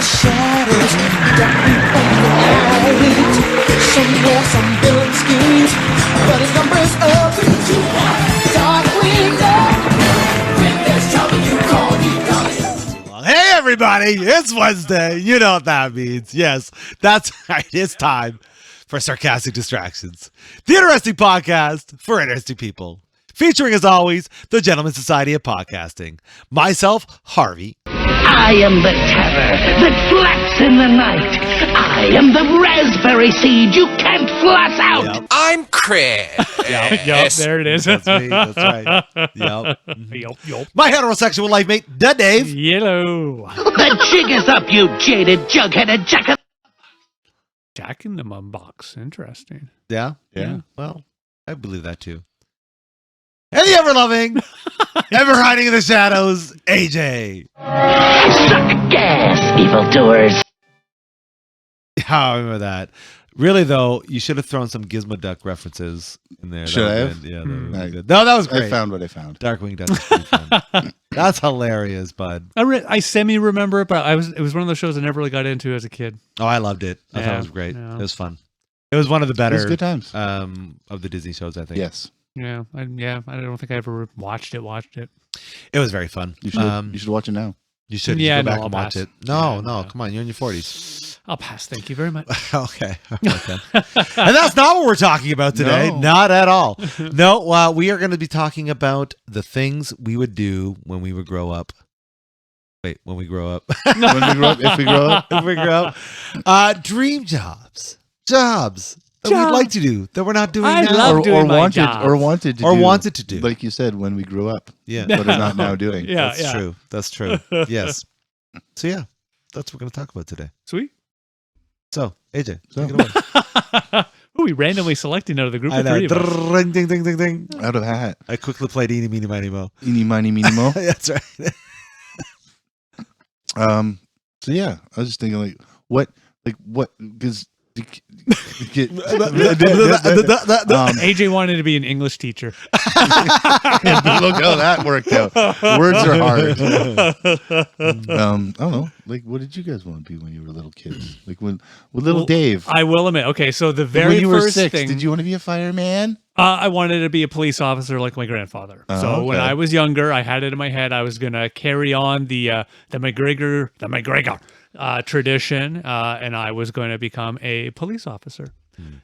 shadows, darkly of the night. Somewhere some villain schemes, but his numbers up into one dark window. When there's trouble, you call me darling. Hey everybody, it's Wednesday. You know what that means. Yes, that's right. It's time for Sarcastic Distractions, the interesting podcast for interesting people. Featuring, as always, the Gentleman Society of Podcasting. Myself, Harvey. I am the terror that flaps in the night. I am the raspberry seed you can't flush out. Yep. I'm Chris. Yep, there it is. That's me. That's right. Yep. Yup. My heterosexual life mate, the Dave. Yellow. The jig is up, you jaded, jug-headed jacket. Jack in the Mum box. Interesting. Yeah? Yeah. Well, I believe that too. And the ever-loving, ever-hiding in the shadows, AJ. Suck gas, evildoers. Yeah, I remember that. Really, though, you should have thrown some Gizmo Duck references in there. Should I have? Yeah, that would be good. No, that was great. I found what I found. Darkwing Duck is pretty fun. That's hilarious, bud. I semi-remember it, but it was one of those shows I never really got into as a kid. Oh, I loved it. I thought Yeah, it was great. yeah. It was fun. It was one of the better It was good times. of the Disney shows, I think. Yes. Yeah, I don't think I ever watched it. It was very fun. You should watch it now. You should Yeah, go back no, and I'll watch pass. it. No, Yeah, come on. You're in your 40s. I'll pass. Thank you very much. Okay. All right, then. And that's not what we're talking about today. No. Not at all. No, we are going to be talking about the things we would do when we would grow up. Wait, when we grow up. When we grow up, if we grow up. If we grow up. Dream jobs. Jobs that we'd like to do that we're not doing I now. love doing my jobs. wanted to do. do. Like you said, when we grew up. Yeah. But are not now doing. Yeah, That's true. That's true. Yes. So, yeah, that's what we're going to talk about today. Sweet. So, AJ, So. take it away. Ooh, we randomly selecting out of the group I of know. three of us. Ding, ding, ding, ding, ding. Out of a hat. I quickly played Eeny, Meeny, Miny, Mo. Eeny, miny, meeny, mo. That's right. So yeah, I was just thinking because AJ wanted to be an English teacher. look how that worked out. Words are hard. I don't know. Like, what did you guys want to be when you were little kids? Like with little Dave. I will admit. Okay, so the very when you were first 6, thing, did you want to be a fireman? I wanted to be a police officer like my grandfather. Oh, So when okay. I was younger, I had it in my head I was going to carry on the McGregor tradition, and I was going to become a police officer.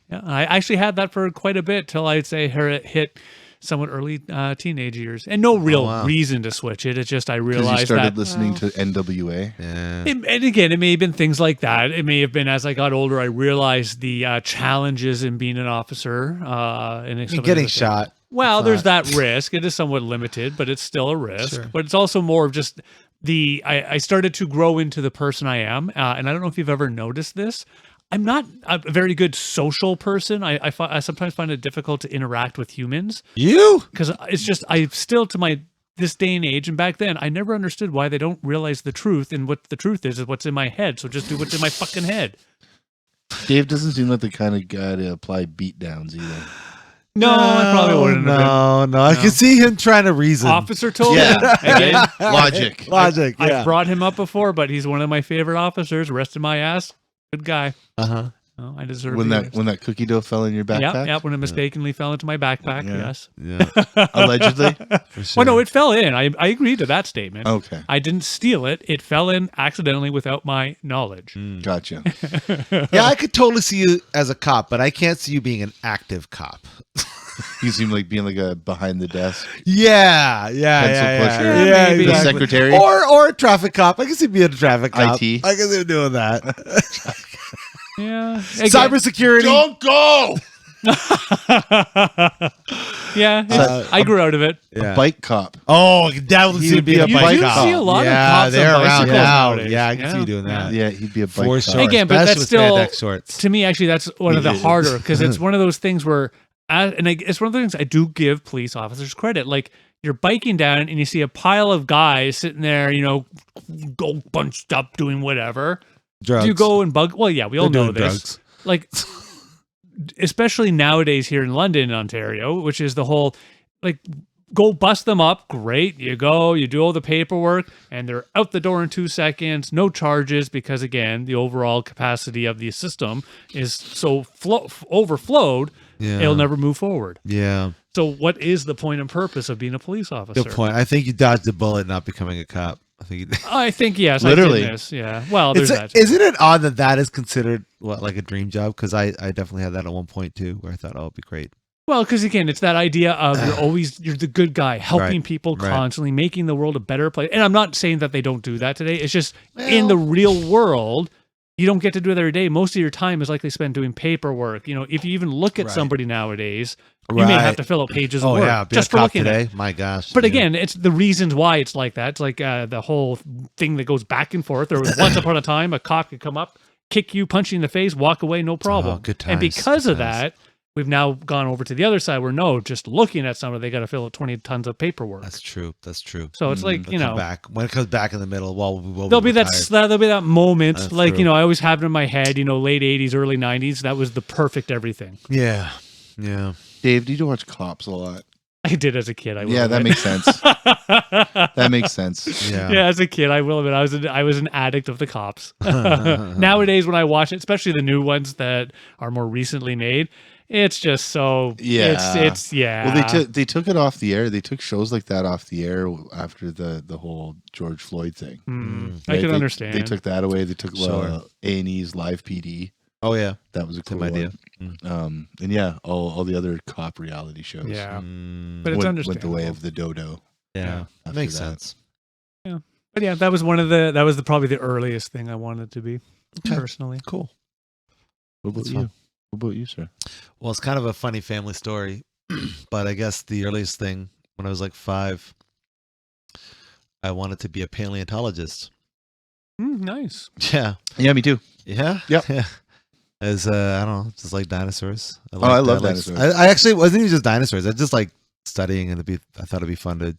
Yeah, I actually had that for quite a bit till I'd say hit somewhat early teenage years, and no real reason to switch it. It's just I Because realized you started that listening to NWA. Yeah. and again, it may have been things like that. It may have been as I got older, I realized the challenges in being an officer and some of Getting the- shot. Well, there's that risk. It is somewhat limited, but it's still a risk. Sure. But it's also more of just I started to grow into the person I am, and I don't know if you've ever noticed this. I'm not a very good social person. I sometimes find it difficult to interact with humans You? because it's just I still to this day and age and back then I never understood why they don't realize the truth, and what the truth is what's in my head. So just do what's in my fucking head. Dave doesn't seem like the kind of guy to apply beat downs either. No, I probably wouldn't have No. I can see him trying to reason. been. Officer told me. Yeah. Again, Logic. Logic. Yeah. I've brought him up before, but he's one of my favorite officers. Rested my ass. Good guy. Uh-huh. Oh, I deserve When it. that cookie dough fell in your backpack? Yep, when it mistakenly fell into my backpack, Yeah. yes. Yeah. Allegedly? For sure. Well, no, it fell in. I agree to that statement. Okay. I didn't steal it. It fell in accidentally without my knowledge. Gotcha. Yeah, I could totally see you as a cop, but I can't see you being an active cop. You seem like being like a behind the desk. Yeah. Pencil Yeah. pusher. Yeah, maybe. The exactly. secretary. Or a traffic cop. I can see being a traffic cop. IT. I can see him doing that. Yeah. Cybersecurity. Don't go! Yeah, I grew out of it. Yeah. Bike cop. Oh, that would He see would be being a a You bike do cop. see a lot of Yeah, cops on they're around bicycles now. nowadays. Yeah, I can see you doing that. Yeah, he'd be a bike For cop. sure. Again, but that's Especially with still spandex shorts. to me. Actually, that's one of the Yeah. harder because it's one of those things where, it's one of the things I do give police officers credit. Like you're biking down and you see a pile of guys sitting there, go bunched up doing whatever. Drugs. Do you go and bug? Well, yeah, we all They're know doing this. drugs. Like, especially nowadays here in London, Ontario, which is the whole like go bust them up. Great. You go, you do all the paperwork, and they're out the door in 2 seconds. No charges because, again, the overall capacity of the system is so overflowed, Yeah. it'll never move forward. Yeah. So what is the point and purpose of being a police officer? Good point. I think you dodged the bullet not becoming a cop. I think, yes. Literally. I did miss. Yeah. Well, there's that. Isn't it odd that that is considered like a dream job? Because I definitely had that at one point too, where I thought, oh, it'd be great. Well, because again, it's that idea of you're the good guy, helping Right, people right. constantly, making the world a better place. And I'm not saying that they don't do that today. It's just in the real world, you don't get to do it every day. Most of your time is likely spent doing paperwork. You know, if you even look at Right. somebody nowadays, you may have to fill out pages of Oh work yeah, be just a for cop looking at it. today. My gosh. But yeah. again, it's the reasons why it's like that. It's like the whole thing that goes back and forth. There was once upon a time a cop could come up, kick you, punch you in the face, walk away, no problem. good And times, because good of times. that, we've now gone over to the other side where no, just looking at somebody, they got to fill out 20 tons of paperwork. That's true. That's true. So it's like, They'll come back when it comes back in the middle. Well, there'll be that moment, That's like true. I always have it in my head. Late 80s, early 90s. That was the perfect everything. Yeah. Yeah. Dave, do you watch Cops a lot? I did as a kid. I will Yeah, that admit. makes sense. That makes sense. Yeah. Yeah, as a kid, I will admit I was an addict of the Cops. Nowadays, when I watch it, especially the new ones that are more recently made, it's just so it's yeah. Well, they took it off the air. They took shows like that off the air after the whole George Floyd thing. I Right? can They- understand. They took that away. They took Sure. A&E's Live PD. Oh yeah. That was a cool Same idea. one. And yeah, all the other cop reality shows. yeah, Mm, but it's went understandable. the way of the dodo. yeah. That after makes that. sense. But yeah, that was probably the earliest thing I wanted to be personally. Cool. What about That's you? fun. What about you, sir? Well, it's kind of a funny family story, but I guess the earliest thing when I was like 5, I wanted to be a paleontologist. Nice. Yeah. Yeah, me too. Yeah. Yep. Yeah. As I don't know, just like dinosaurs. I liked- love liked- dinosaurs. I actually wasn't even just dinosaurs. I just like studying, and I thought it'd be fun to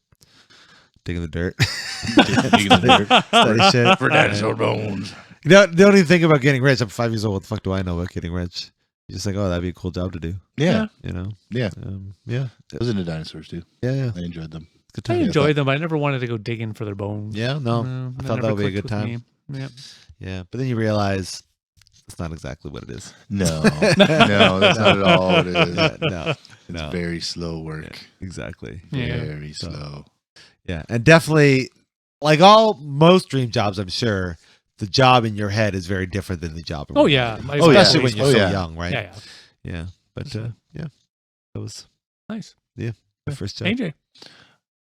dig in the dirt, study shit For dinosaur bones. They don't even think about getting rich. I'm 5 years old. What the fuck do I know about getting rich? You're just like, oh, that'd be a cool job to do. Yeah. You know? Yeah. Yeah. I was into dinosaurs too. Yeah. I enjoyed them. Good I time. enjoyed them, but I never wanted to go digging for their bones. Yeah. No. I thought that would be a good time. Yeah. Yeah. But then you realize it's not exactly what it is. No. No, that's not at all what it is. No. It's No. very slow work. Exactly. Yeah. Very slow. Yeah. And definitely, like most dream jobs, I'm sure, the job in your head is very different than the job in Oh, reality. yeah. Oh, yeah. Especially when you're Oh, so yeah. young, right? Yeah. Yeah. But yeah, that was Nice. my first job. AJ.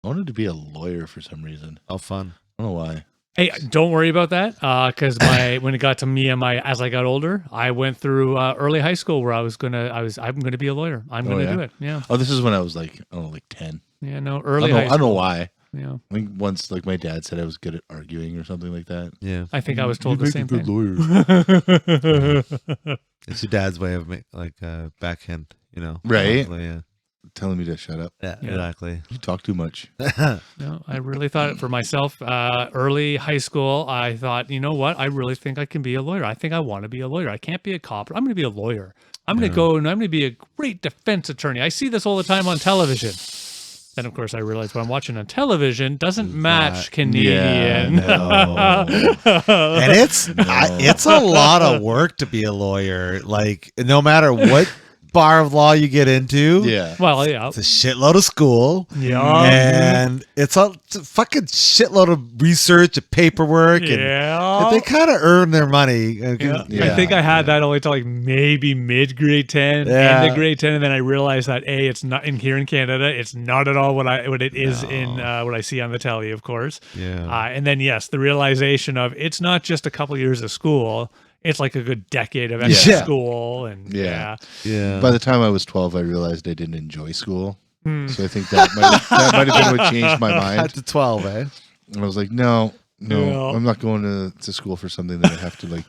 I wanted to be a lawyer for some reason. Oh, fun. I don't know why. Hey, don't worry about that. Because when it got to me and as I got older, I went through early high school where I'm gonna be a lawyer. I'm gonna yeah? do it. Yeah. Oh, this is when I was like, I don't know, like 10. Yeah. No. I Early don't, high know, I don't know school. why. Yeah. I think once, like, my dad said I was good at arguing or something like that. Yeah. I think I was told You'd the make same a good thing. lawyer. It's your dad's way of backhand, you know? Right. Yeah. Telling me to shut up. Yeah. Yeah. Exactly. You talk too much. No, I really thought it for myself. Early high school, I thought, you know what? I really think I can be a lawyer. I think I want to be a lawyer. I can't be a cop. I'm going to be a lawyer. I'm going to go and I'm going to be a great defense attorney. I see this all the time on television. Then, of course, I realized what I'm watching on television doesn't match Canadian. Yeah, no. And it's a lot of work to be a lawyer. Like, no matter what bar of law you get into, Yeah. Well, yeah. it's a shitload of school. Yeah. And it's a fucking shitload of research and paperwork. Yeah. And they kind of earn their money. Yeah. Yeah. I think I had that only till like maybe mid grade 10, Yeah. end of grade 10, and then I realized that it's not in here in Canada. It's not at all what it is in what I see on the telly, of course. Yeah. And then yes, the realization of it's not just a couple years of school; it's like a good decade of extra Yeah. school, and Yeah. Yeah. By the time I was 12, I realized I didn't enjoy school. So I think that might have been what changed my At mind. the 12, eh? And I was like, no, Yeah. I'm not going to school for something that I have to like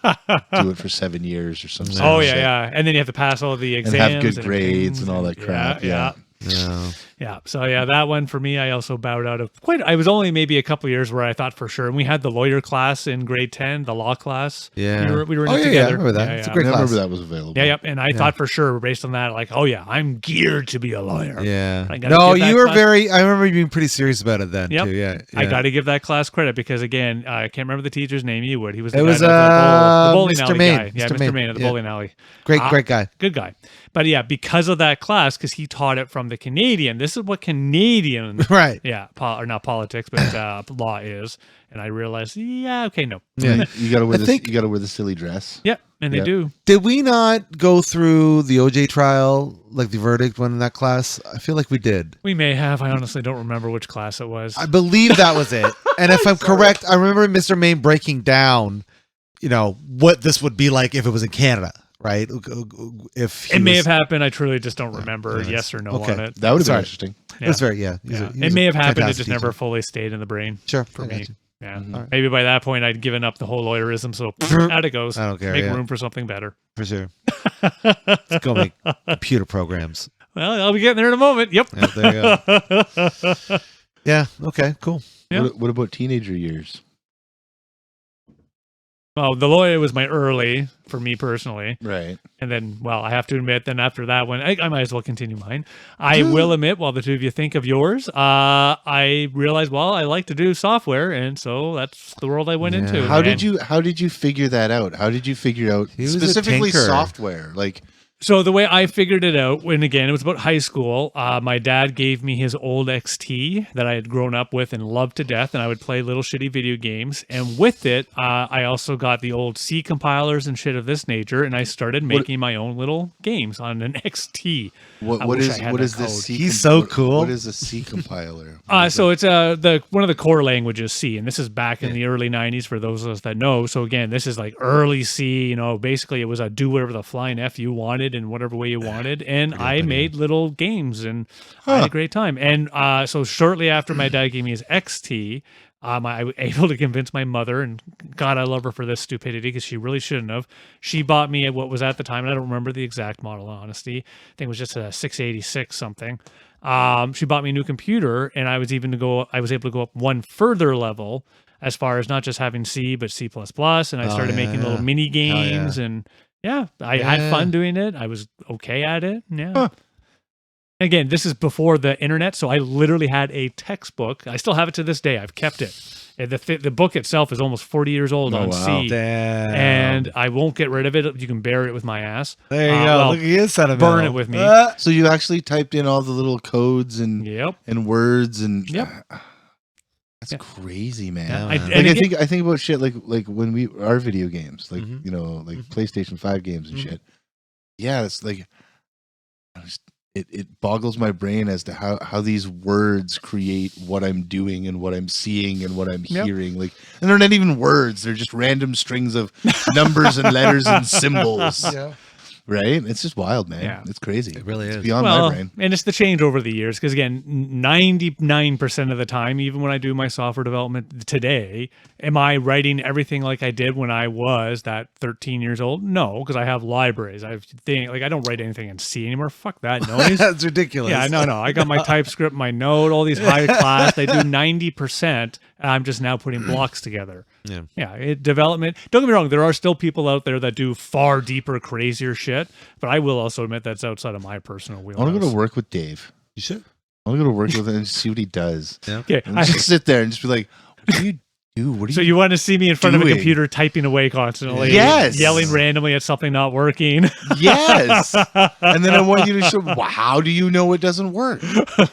do it for 7 years or something. Oh yeah, yeah, and then you have to pass all the And exams have good and grades things and all that crap. Yeah, No. Yeah. So yeah, that one for me, I also bowed out of I was only maybe a couple years where I thought for sure. And we had the lawyer class in grade 10, the law class. Yeah. We were in Oh, it yeah, together. yeah, I remember that. It's a I great remember class. that was available. Yeah, yep. And I thought for sure, based on that, like, oh yeah, I'm geared to be a lawyer. Yeah. I gotta No, give that you were class- I remember you being pretty serious about it then, Yep. too. Yeah. I got to give that class credit because again, I can't remember the teacher's name. You would. He was the It guy was, that the bowling Mr. alley Main. guy. Yeah, Mr. Mr. Main. Main at the Yeah. bowling alley. Great guy. Good guy. But yeah, because of that class, because he taught it from the Canadian. This is what Canadian, Right. yeah, or not politics, but law is. And I realized, yeah, okay, no. Yeah. You gotta wear I think- you gotta wear the silly dress. Yep, and they Yep. do. Did we not go through the OJ trial, like the verdict one in that class? I feel like we did. We may have. I honestly don't remember which class it was. I believe that was it. And if I'm correct, I remember Mr. Main breaking down, what this would be like if it was in Canada, right? If It may have happened. I truly just don't remember nice. yes or no Okay. on it. That would have been Sorry. interesting. It was very, Yeah. he's It may have a happened. It fantastic just never teacher. fully stayed in the brain. Sure. For I got me. you. Yeah. Alright. Maybe by that point, I'd given up the whole lawyerism. So out it goes. I don't care, Make yeah. room for something better. For sure. Let's go make computer programs. Well, I'll be getting there in a moment. Yep. Yeah, there you go. Yeah. Okay. Cool. Yeah. What about teenager years? Well, the lawyer was my early for me personally. Right. And then, well, I have to admit, then after that one, I might as well continue mine. I will admit, while the two of you think of yours, I realized, well, I like to do software. And so that's the world I went Yeah. into. How And did you figure that out? How did you figure out He was a specifically tinker. software? Like So the way I figured it out, when again, it was about high school, my dad gave me his old XT that I had grown up with and loved to death, and I would play little shitty video games. And with it, I also got the old C compilers and shit of this nature, and I started making my own little games on an XT. I what wish is I had what that is this code. C? He's so what- cool. What is a C compiler? So it's the one of the core languages, C, and this is back in the early '90s for those of us that know. So again, this is like early C. Basically, it was a do whatever the flying f you wanted in whatever way you wanted, and I made little games, and I had a great time. And so shortly after my dad gave me his XT. I was able to convince my mother, and God, I love her for this stupidity because she really shouldn't have. She bought me what was at the time, and I don't remember the exact model, in honesty. I think it was just a 686 something. She bought me a new computer, and I was able to go up one further level as far as not just having C, but C++, and I started making little mini games, and I had fun doing it. I was okay at it. Yeah. Huh. Again, this is before the internet, so I literally had a textbook. I still have it to this day. I've kept it. And the book itself is almost 40 years old on wow. C. Damn. And I won't get rid of it. You can bury it with my ass. There you go. well, Look at you, sentimental. burn it with me. So you actually typed in all the little codes and Yep. words and Yep. That's Yeah. crazy, man. Yeah, I- man. and I again- think about shit like when our video games, like Mhm. like PlayStation 5 games and Mhm. shit. Yeah, it's like it boggles my brain as to how these words create what I'm doing and what I'm seeing and what I'm Yep. hearing. Like, and they're not even words; they're just random strings of numbers and letters and symbols. Yeah. Right? It's just wild, man. Yeah. It's crazy. It really It's is. beyond my brain. And it's the change over the years because again, 99% of the time, even when I do my software development today, am I writing everything like I did when I was that 13 years old? No, because I have libraries. I don't write anything in C anymore. Fuck that noise. That's ridiculous. Yeah, no. I got my TypeScript, my Node, all these high class. They do 90%. I'm just now putting blocks together. Yeah. Development. Don't get me wrong. There are still people out there that do far deeper, crazier shit. But I will also admit that's outside of my personal I wheelhouse. want to go to work with Dave. You should. I want to go to work with him and see what he does. Yeah. Okay. And just sit there and just be like, "What do you do? What do So you?" you want to see me in front of a doing? computer typing away constantly, Yes. yelling randomly at something not working. Yes. And then I want you to show. Well, how do you know it doesn't work?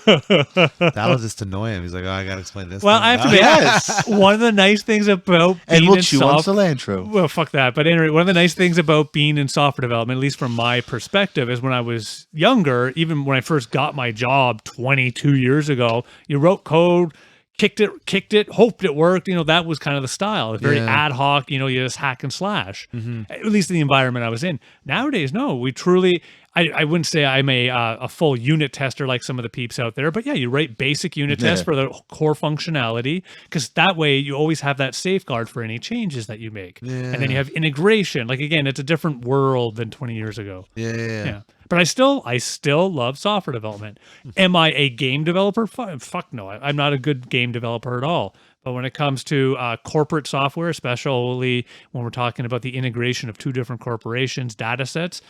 That'll just annoy him. He's like, oh, I got to explain this. Well, thing I have to now. admit, Yes. one of the nice things about And being we'll in chew on software. cilantro. Well, fuck that. But anyway, one of the nice things about being in software development, at least from my perspective, is when I was younger, even when I first got my job 22 years ago, you wrote code, kicked it, hoped it worked. That was kind of the style. It's very Yeah. ad hoc, you just hack and slash, at least in the environment I was in. Nowadays, no, we truly, I wouldn't say I'm a full unit tester like some of the peeps out there, but yeah, you write basic unit tests for the core functionality, because that way you always have that safeguard for any changes that you make. And then you have integration. Like again, it's a different world than 20 years ago. Yeah. But I still love software development. Am I a game developer? Fuck no. I'm not a good game developer at all. But when it comes to corporate software, especially when we're talking about the integration of two different corporations, data sets,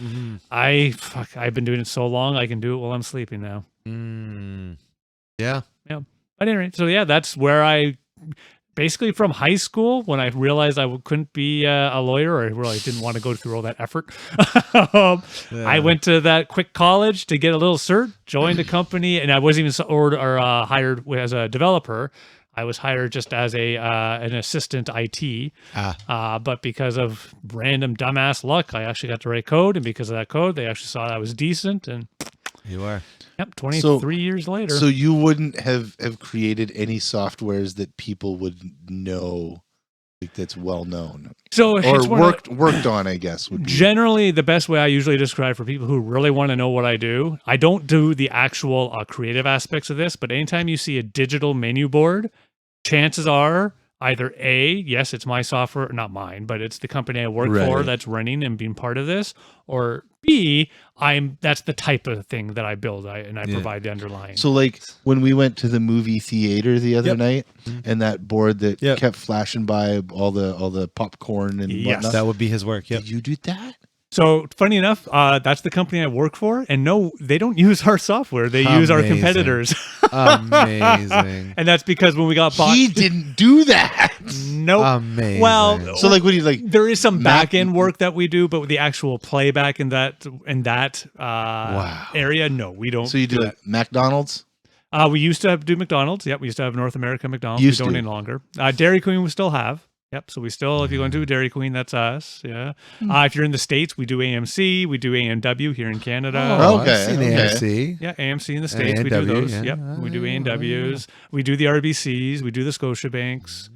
I've been doing it so long, I can do it while I'm sleeping now. Yeah. Yeah. But anyway, so yeah, that's where I basically from high school, when I realized I couldn't be a lawyer, or I really didn't want to go through all that effort, I went to that quick college to get a little cert, joined a company, and I wasn't even hired as a developer. I was hired just as an assistant IT, but because of random dumbass luck, I actually got to write code, and because of that code, they actually saw I was decent, and you are. Yep, 23 years later. So you wouldn't have created any softwares that people would know, like that's well known, or worked on, I guess. Would be. Generally, the best way I usually describe for people who really want to know what I do, I don't do the actual creative aspects of this, but anytime you see a digital menu board, chances are either A, yes, it's my software, not mine, but it's the company I work for that's running and being part of this, or B, that's the type of thing that I build and I provide the underlying. So like when we went to the movie theater the other night, and that board that kept flashing by all the popcorn and whatnot, that would be his work. Did you do that? So funny enough, that's the company I work for, and no, they don't use our software. They use our competitors. Amazing. And that's because when we got bought, he didn't do that. Nope. Amazing. Well, so like, what do you like? There is some back end work that we do, but the actual playback in that area, no, we don't. So you do like McDonald's? We used to do McDonald's. Yep, we used to have North America McDonald's. We don't any longer. Dairy Queen we still have. Yep. So we still, if you go into Dairy Queen, that's us. Yeah. If you're in the States, we do AMC, we do AMW here in Canada. Oh, okay. I've seen AMC. Yeah, AMC in the States, we do those. Yeah. Yep. We do AMWs. We do the RBCs. We do the Scotiabanks.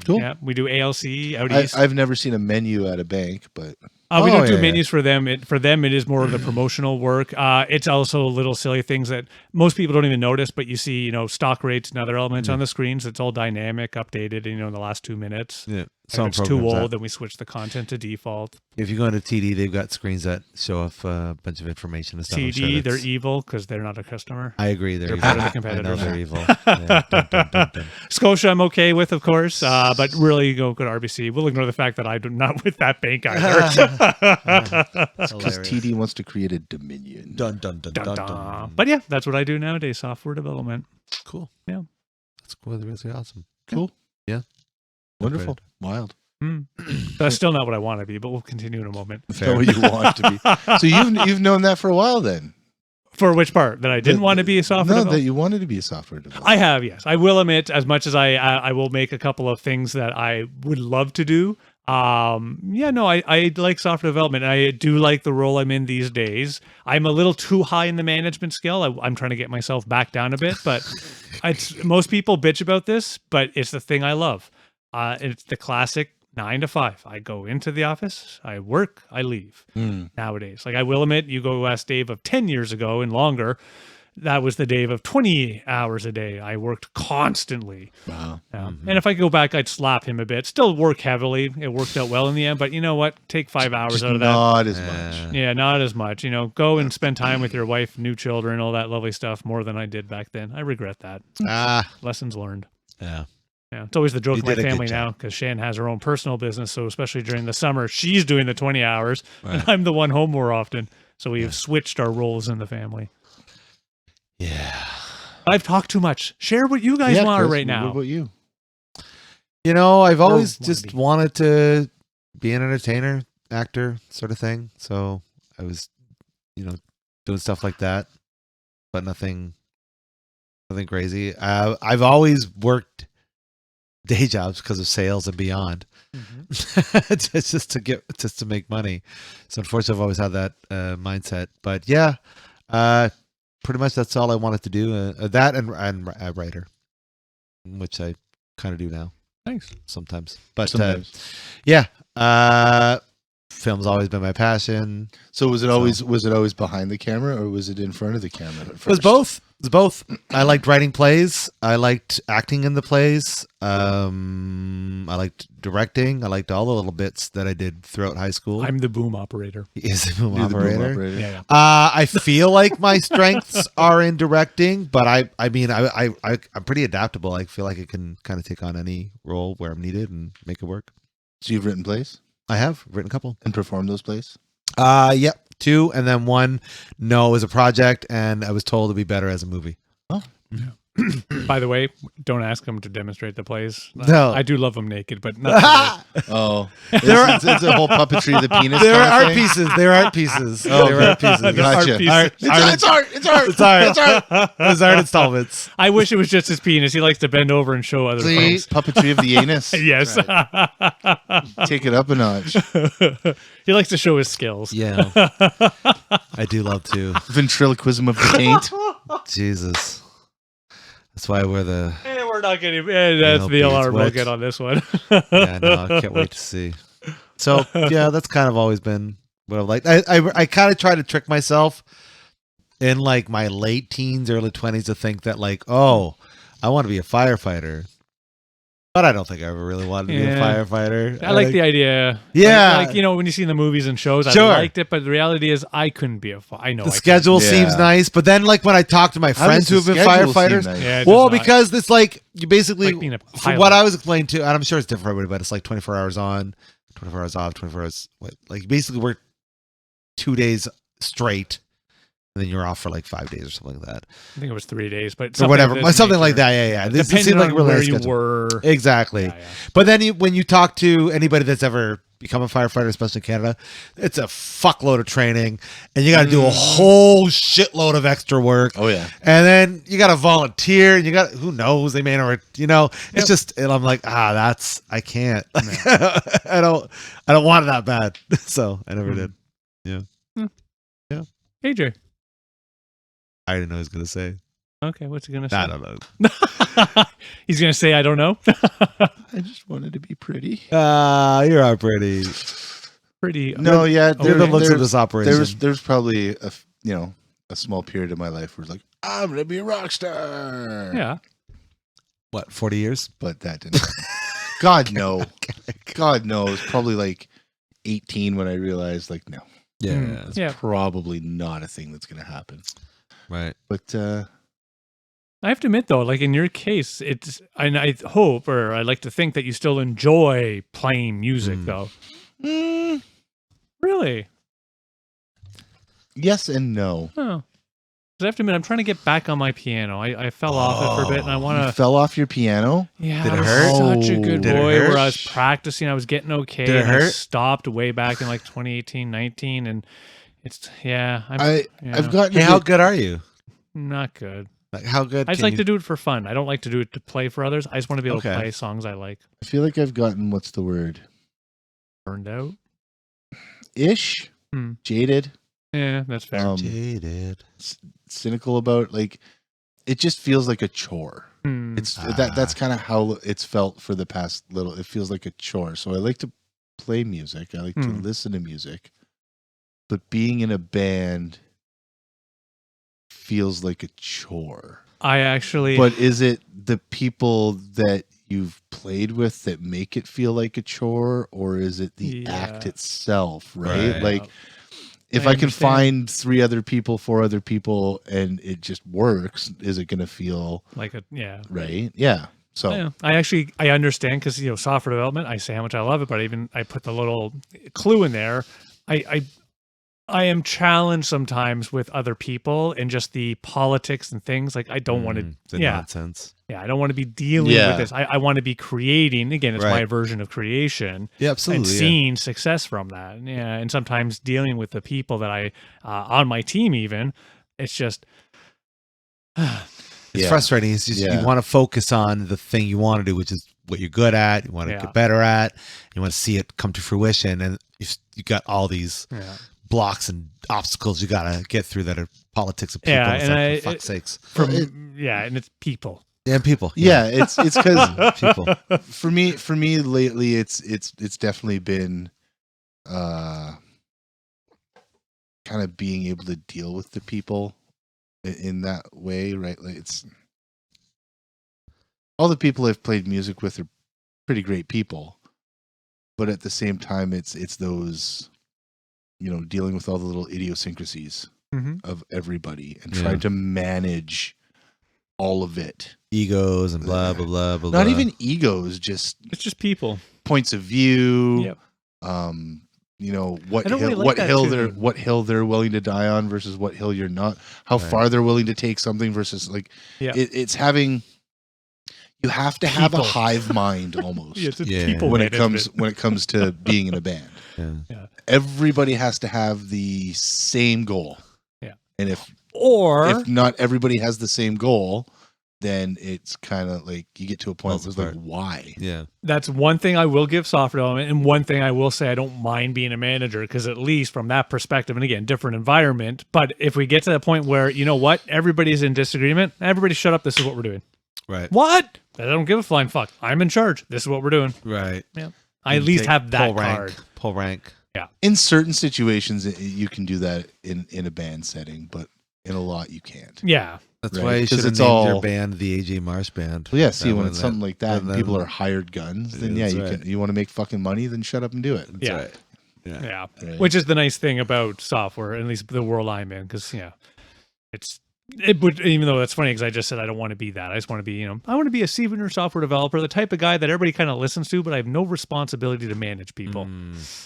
Cool. Yeah. We do ALC out east. I've never seen a menu at a bank, but. We don't do menus for them. For them, it is more of the promotional work. It's also little silly things that most people don't even notice, but you see, stock rates and other elements on the screens. It's all dynamic, updated, in the last 2 minutes. Yeah. If it's too old, then we switch the content to default. If you go into TD, they've got screens that show off a bunch of information and stuff. TD, they're evil because they're not a customer. I agree. They're part of the competitors. I know they're evil. Dun. Scotia, I'm okay with, of course, but really go to RBC. We'll ignore the fact that I'm not with that bank either. Because TD wants to create a dominion. Dun. But yeah, that's what I do nowadays, software development. Cool. Yeah. That's cool. That's really awesome. Cool. Yeah. Wonderful. Wild. That's still not what I want to be, but we'll continue in a moment. That's not what you want to be. So you've known that for a while then? For which part? That I didn't want to be a software developer? That you wanted to be a software developer. I have, yes. I will admit, as much as I will make a couple of things that I would love to do. I like software development. I do like the role I'm in these days. I'm a little too high in the management skill. I'm trying to get myself back down a bit, but most people bitch about this, but it's the thing I love. It's the classic 9 to 5. I go into the office, I work, I leave. Nowadays, like I will admit, you go ask Dave of 10 years ago and longer. That was the Dave of 20 hours a day. I worked constantly. Wow. And if I could go back, I'd slap him a bit. Still work heavily. It worked out well in the end. But you know what? Take 5 hours out of that. Not as much. Yeah, not as much. Go and spend time with your wife, new children, all that lovely stuff more than I did back then. I regret that. Lessons learned. Yeah. Yeah, it's always the joke of my family now because Shan has her own personal business. So especially during the summer, she's doing the 20 hours and I'm the one home more often. So we've switched our roles in the family. Yeah. I've talked too much. Share what you guys want Chris, right now. What about you? I've always just wanted to be an entertainer, actor sort of thing. So I was, doing stuff like that, but nothing crazy. I've always worked day jobs because of sales and beyond. It's just to make money. So unfortunately, I've always had that mindset. But yeah, pretty much that's all I wanted to do. That and a writer, which I kind of do now. Thanks. Sometimes, but sometimes. yeah. Film's always been my passion. So was it always behind the camera or was it in front of the camera? At It was first? both. It was both. I liked writing plays. I liked acting in the plays. I liked directing. I liked all the little bits that I did throughout high school. I'm the boom operator. He is a boom You're the boom operator. operator. Yeah. I feel like my strengths are in directing, but I'm pretty adaptable. I feel like I can kind of take on any role where I'm needed and make it work. So you've written plays I have written a couple. and performed those plays? Yep, 2, and then 1. No, as a project, and I was told to be better as a movie. By the way, don't ask him to demonstrate the plays. No. I do love them naked, but not today. Oh, it's a whole puppetry of the penis. There are kind of art thing? pieces. There are art pieces. There are art pieces. Art Gotcha. pieces. Art. It's art. It's art. It's art installments. I wish it was just his penis. He likes to bend over and show other See, things. puppetry of the anus. Yes. Take it up a notch. He likes to show his skills. Yeah, I do love to. Ventriloquism of the taint. Jesus, that's why I wear the. Eh, we're not getting. That's the beads. alarm we'll What? get on this one. Yeah, no, I can't wait to see. So yeah, that's kind of always been what I've liked. I kind of try to trick myself in like my late teens, early 20s to think that like, oh, I want to be a firefighter. But I don't think I ever really wanted to be a Yeah. firefighter. I like the idea. Yeah. Like, you know, when you see the movies and shows, Sure. I liked it, but the reality is I couldn't be a I know the I schedule Yeah. seems nice, but then like when I talk to my How friends who does have the been schedule seem firefighters, nice? couldn't. Yeah, it well, does not. because it's like you basically, Like being a from pilot. what I was explained to, and I'm sure it's different for everybody, but it's like 24 hours on, 24 hours off, 24 hours. Like basically work 2 days straight, and then you're off for like 5 days or something like that, I think it was 3 days, but or something whatever, of this something like nature. that. Yeah. This Depending seemed like on really where nice you schedule. were. Exactly. Yeah. But then when you talk to anybody that's ever become a firefighter, especially in Canada, it's a fuckload of training, and you got to do a whole shitload of extra work. Oh yeah. And then you got to volunteer, and you got who knows, they may not, it's just, and I'm like, I can't. I don't want it that bad. So I never did. AJ. I didn't know what he was gonna say. Okay, what's he gonna say? I don't know. He's gonna say I don't know. I just wanted to be pretty. You are pretty. Pretty. No, yeah. You're the looks of this operation. There's probably a small period of my life where it's like I'm gonna be a rock star. Yeah. What, 40 years? But that didn't. God no. God no. It was probably like 18 when I realized like no, Yeah. Yeah. probably not a thing that's gonna happen. Right. But I have to admit though, like in your case, it's and I hope or I like to think that you still enjoy playing music though. Really? yes and no. Oh. 'Cause I have to admit, I'm trying to get back on my piano. I fell off it for a bit, and I want You to. fell off your piano. Yeah, Did I it was hurt? such a good Did it boy hurt? where I was practicing. I was getting okay. Did it and I hurt? stopped way back in like 2018, 19, and it's yeah. I've gotten Hey, a how bit- good are you? not good. Like, how good? I just can like you- to do it for fun. I don't like to do it to play for others. I just want to be able Okay. to play songs I like. I feel like I've gotten what's the word? Burned out. Ish. Hmm. Jaded. Yeah, that's fair. Jaded. Cynical about like it just feels like a chore. Hmm. It's that's kind of how it's felt for the past little. It feels like a chore. So I like to play music. I like to listen to music, but being in a band feels like a chore. I actually. But is it the people that you've played with that make it feel like a chore, or is it the act Yeah. itself? Right? Right. Like if I I can understand. find 3 other people, 4 other people, and it just works, is it going to feel like a yeah. right? Yeah. So Yeah, I understand because software development. I say how much I love it, but I put the little clue in there. I am challenged sometimes with other people and just the politics and things. Like I don't want to. The Yeah, nonsense. yeah. I don't want to be dealing Yeah. with this. I want to be creating. Again, it's my Right. version of creation. Yeah, And absolutely. seeing success from that. Yeah, and sometimes dealing with the people that I on my team even. It's just. It's Yeah. frustrating. It's just Yeah. you want to focus on the thing you want to do, which is what you're good at. You want to Yeah. get better at. You want to see it come to fruition, and you got all these Yeah. blocks and obstacles you got to get through that are politics of people. Yeah, It's and like, for fuck's sakes. And it's people. And people. yeah, it's because People. for me lately, it's definitely been kind of being able to deal with the people in that way, right? Like it's all the people I've played music with are pretty great people, but at the same time, it's those, dealing with all the little idiosyncrasies of everybody and trying to manage all of it. Egos and blah blah blah blah. Not even egos, It's just people. points of view. Yep. What I don't really like what that hill too. what hill they're willing to die on versus what hill you're not. How far they're willing to take something versus it's having. You have to have a People. hive mind almost. It's people when it management. comes to being in a band. Yeah. Everybody has to have the same goal. Yeah. And if Or not everybody has the same goal, then it's kind of like you get to a point where it's like, apart. why? Yeah. that's one thing I will give software development, and one thing I will say I don't mind being a manager, because at least from that perspective, and again, different environment. But if we get to that point where everybody's in disagreement, everybody shut up. This is what we're doing. Right. What? I don't give a flying fuck. I'm in charge. This is what we're doing. Right. I at least have that pull card. Pull rank. In certain situations, you can do that in a band setting, but in a lot you can't. Yeah. That's Right, why you 'cause should have it's named all- your band the AJ Marsh Band. Well, yeah. See, That when one, it's something like that, and then- people are hired guns, then Yeah, you that's right. can. You want to make fucking money, then shut up and do it. That's Yeah. right. Yeah. Yeah. Right. Which is the nice thing about software, at least the world I'm in, because it would, even though that's funny because I just said I don't want to be that. I just want to be, I want to be a senior software developer, the type of guy that everybody kind of listens to, but I have no responsibility to manage people.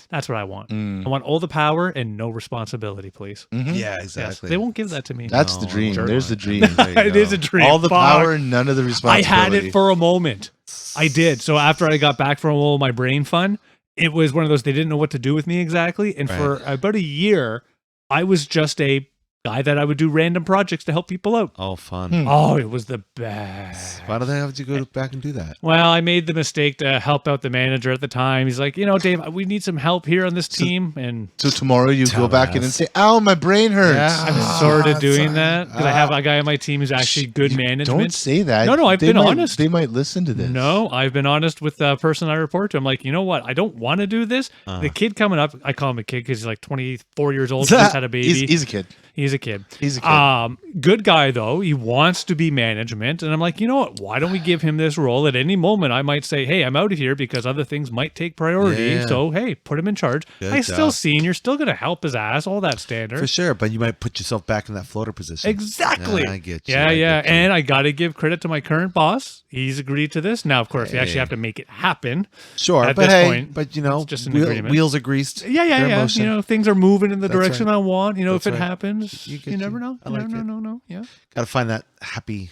That's what I want. I want all the power and no responsibility, please. Mhm. Yeah, Yes, exactly. they won't give that to me. That's the No, dream. sure There's not. the dream. It is a dream. All the Fuck. power, none of the I responsibility. had it for a moment. I did. So after I got back from all my brain fun, it was one of those, they didn't know what to do with me exactly. And for about a year, I was just a guy that I would do random projects to help people out. Oh, fun. Oh, it was the best. Why do they have to go back and do that? Well, I made the mistake to help out the manager at the time. He's like, Dave, we need some help here on this team. And So tomorrow you go back in and Dumbass. say, "Ow, my brain hurts." Yeah. I've started doing that because I have a guy on my team who's actually good You management. Don't say that. No, I've They been might- honest. They might listen to this. No, I've been honest with the person I report to. I'm like, you know what? I don't want to do this. The kid coming up, I call him a kid because he's like 24 years old, just had a baby. He's a kid. He's a kid. He's a kid. Good guy though. He wants to be management, and I'm like, you know what? Why don't we give him this role? At any moment, I might say, hey, I'm out of here because other things might take priority. Yeah. So hey, put him in charge. Good I still job. seen you're still gonna help his ass. All that standard. For sure, but you might put yourself back in that floater position. Exactly. Yeah, I get you. Yeah, I yeah. get you. And I got to give credit to my current boss. He's agreed to this. Now, of course, we actually Hey. have to make it happen. Sure, at but this hey, point, but it's just an agreement. wheels are greased. Yeah, They're in yeah. motion. Things are moving in the That's direction right. I want. If That's it right. happens, You you, get never you. know. I like it. No. Yeah. Gotta find that happy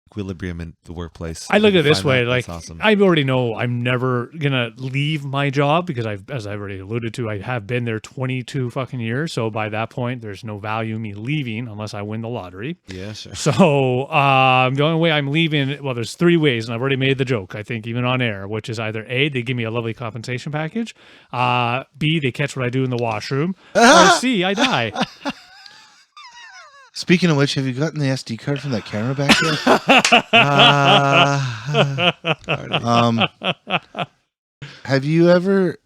equilibrium in the workplace. I look You at it this find way, that, like that's awesome. I already know I'm never gonna leave my job because as I've already alluded to, I have been there 22 fucking years. So by that point, there's no value in me leaving unless I win the lottery. Yeah, sure. So the only way I'm leaving, well, there's three ways, and I've already made the joke, I think, even on air, which is either A, they give me a lovely compensation package, B, they catch what I do in the washroom, or C, I die. Speaking of which, have you gotten the SD card from that camera back there? Have you ever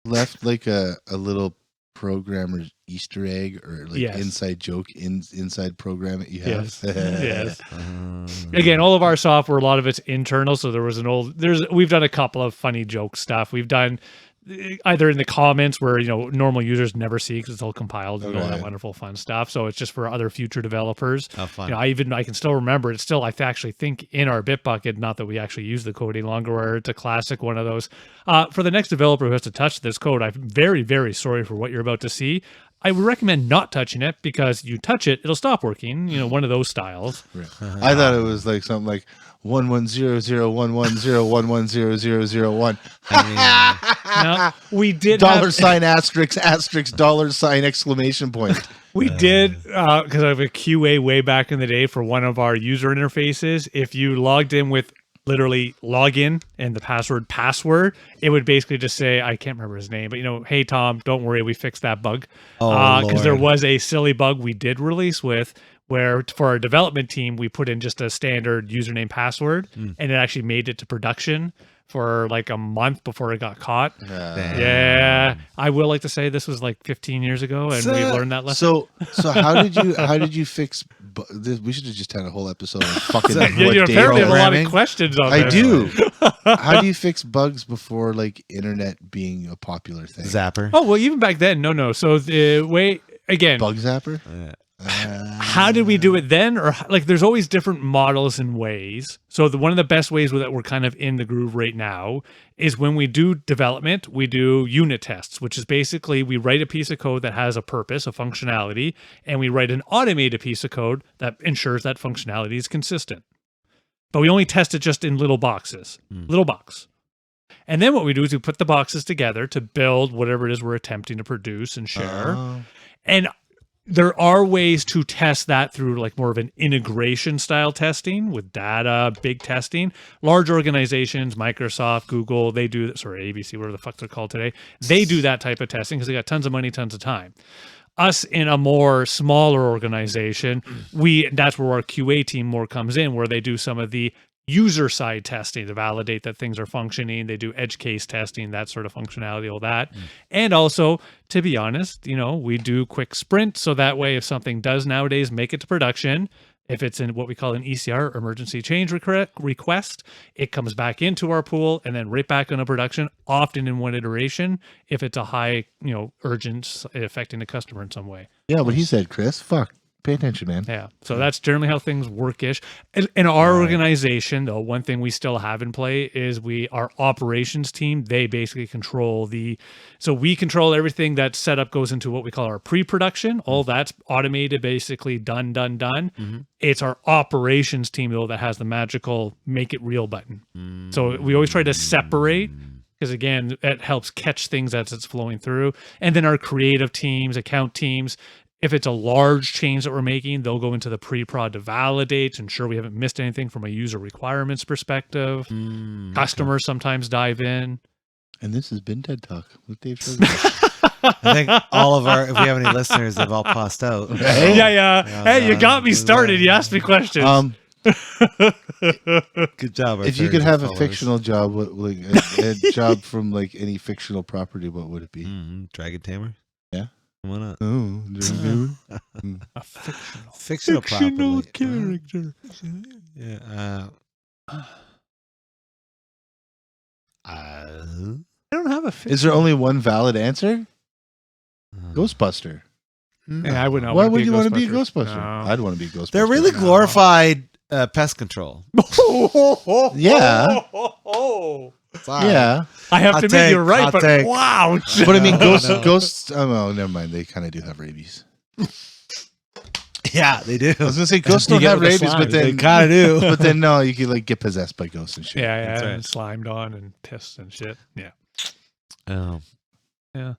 left like a little programmer's Easter egg or like Yes. inside joke inside program that you have? Yes. Again, all of our software, a lot of it's internal. So we've done a couple of funny joke stuff. We've done either in the comments where, normal users never see because it's all compiled and all that Okay. wonderful fun stuff. So it's just for other future developers. How fun. I can still remember it. Still, I actually think in our Bitbucket, not that we actually use the code any longer, where it's a classic one of those. For the next developer who has to touch this code, I'm very, very sorry for what you're about to see. I would recommend not touching it because you touch it, it'll stop working. One of those styles. I thought it was like something like 11001101100001. Now, we did Dollar have, sign asterisk asterisk dollar sign exclamation point. we did because I have a QA way back in the day for one of our user interfaces. If you logged in with literally login and the password, it would basically just say, I can't remember his name, but hey Tom, don't worry, we fixed that bug. Because there was a silly bug we did release with where for our development team we put in just a standard username password and it actually made it to production for like a month before it got caught. Damn. Yeah, I will like to say this was like 15 years ago, and we learned that lesson. So how did you fix? We should have just had a whole episode on fucking. Yeah, you what day apparently have a lot programming? of questions on I this. do. How do you fix bugs before like internet being a popular thing? Zapper. Oh well, even back then, no. So the way again, Bug zapper. how did we do it then? Or like, there's always different models and ways. So one of the best ways that we're kind of in the groove right now is when we do development, we do unit tests, which is basically we write a piece of code that has a purpose, a functionality, and we write an automated piece of code that ensures that functionality is consistent. But we only test it just in little boxes, little box. And then what we do is we put the boxes together to build whatever it is we're attempting to produce and share. And there are ways to test that through like more of an integration style testing with data, big testing. Large organizations, Microsoft, Google, they do, ABC, whatever the fuck they're called today, they do that type of testing because they got tons of money, tons of time. Us in a more smaller organization, that's where our QA team more comes in, where they do some of the user side testing to validate that things are functioning. They do edge case testing, that sort of functionality, all that. And also, to be honest, we do quick sprints. So that way, if something does nowadays make it to production, if it's in what we call an ECR, emergency change request, it comes back into our pool and then right back into production, often in one iteration, if it's a high, urgent affecting the customer in some way. Yeah, what he said, Chris. Fuck. Pay attention, man. Yeah. So that's generally how things work-ish. In our organization, though, one thing we still have in play is our operations team, they basically control so we control everything that's set up goes into what we call our pre-production. All that's automated, basically done. It's our operations team, though, that has the magical make it real button. So we always try to separate, because again, it helps catch things as it's flowing through. And then our creative teams, account teams, if it's a large change that we're making, they'll go into the pre-prod to validate, ensure we haven't missed anything from a user requirements perspective. Customers sometimes dive in. And this has been TED Talk with Dave Sugar. I think all of if we have any listeners, they've all passed out. Right? Yeah. Hey, you got me started. You asked me questions. Good job. If you could have a fictional job, like a job from like any fictional property, what would it be? Dragon Tamer? Yeah. Why not? Oh, A Fictional property. character. Yeah. I don't have a fictional. is there only one valid answer? Ghostbuster. Yeah, I wouldn't. Why would you want to be a Ghostbuster? No. I'd want to be a Ghostbuster. They're really glorified pest control. Yeah. Sorry. Yeah. I have to admit, you're right, hot but take. wow. But I mean, ghosts. Oh, never mind. They kind of do have rabies. Yeah, they do. I was gonna say ghosts You don't get have with the rabies, slime. but then They kind of do. but then no, you can like get possessed by ghosts and shit. Yeah, That's right. and slimed on and pissed and shit. Yeah. Oh. Yeah.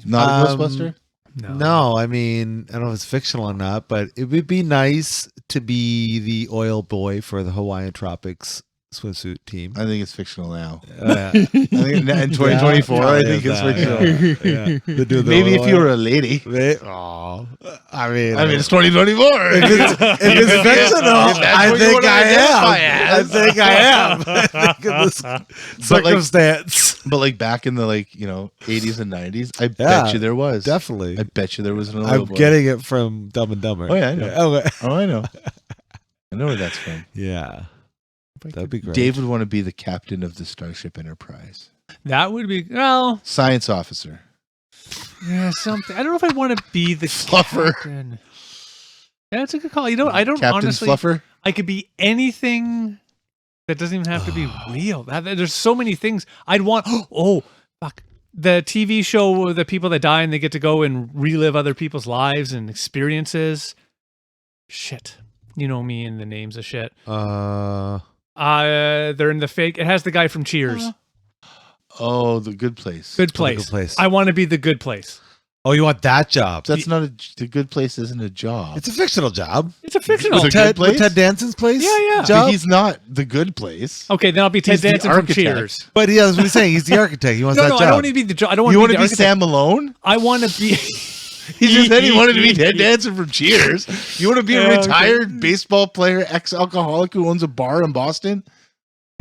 Not a Ghostbuster. No, I mean, I don't know if it's fictional or not, but it would be nice to be the oil boy for the Hawaiian Tropics swimsuit team. I think it's fictional now. Yeah. I think in 2024, Yeah, I think it's fictional. Yeah. They do the Maybe if oil. you were a lady. Oh, I mean, It's 2024. if it's fictional, I think I am. I think I am. I think in this circumstance. But like back in the 80s and 90s, I Yeah, bet you there was. Definitely. I bet you there was an oil I'm boy. getting it from Dumb and Dumber. Oh, yeah, I know. Okay. Oh, I know. I know where that's from. Yeah. That'd be great. Dave would want to be the captain of the Starship Enterprise. That would be, Science officer. yeah, something. I don't know if I want to be the Fluffer. captain. Yeah, that's a good call. I don't Captain honestly. Fluffer. I could be anything that doesn't even have to be real. There's so many things I'd want. Oh, fuck. The TV show, the people that die and they get to go and relive other people's lives and experiences. Shit. You know me and the names of shit. They're in the fake. It has the guy from Cheers. Oh, the Good Place. Good Place. Good Place. I want to be the Good Place. Oh, you want that job? That's not the Good Place. Isn't a job. It's a fictional job. It's a fictional. Was it Ted, Good Place? with Ted Danson's place? Yeah. Job? He's not the Good Place. Okay, then I'll be Ted He's the Danson from architect. Cheers. But yeah, that's what he's saying. He's the architect. He wants No, that no, job. I don't want to be the job. I don't want You to want be to the be architect. Sam Malone? I want to be. He just said he wanted to be Ted Danson from Cheers. You want to be a Yeah, retired baseball player, ex-alcoholic who owns a bar in Boston?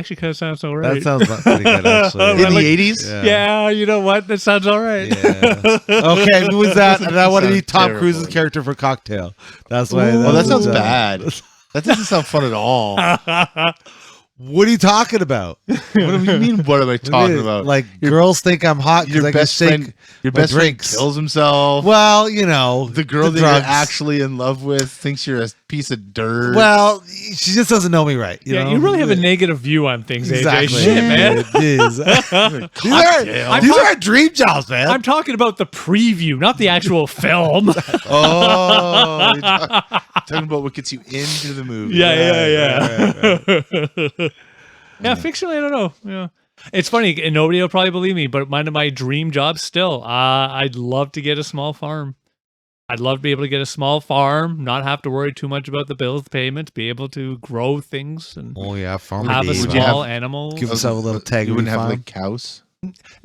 Actually, kind of sounds all right. That sounds pretty good, actually. In the 80s? Yeah, you know what? That sounds all right. Yeah. Okay, who was that? And I want to be Sounds Tom terrible. Cruise's character for Cocktail. That's why. Oh, that sounds was, bad. That doesn't sound fun at all. What are you talking about? What do you mean? What am I talking about? Like girls think I'm hot because your I can best shake friend, your my best friend drinks. kills himself. Well, you know, The girl the that you're drugs. actually in love with thinks you're a piece of dirt. Well, she just doesn't know me right. You Yeah, know? you really have a negative view on things, Exactly. AJ. Shit, man. It is. these are dream jobs, man. I'm talking about the preview, not the actual film. oh, you're talking about what gets you into the movie. Yeah. Yeah, fictionally, I don't know. Yeah, it's funny, and nobody will probably believe me, but one of my dream jobs still, I'd love to get a small farm. I'd love to be able to get a small farm, not have to worry too much about the bills, the payments, be able to grow things and Oh yeah, farm have a days, Would you man. small have- animal. Give yourself a little tag. You wouldn't have farm. like cows.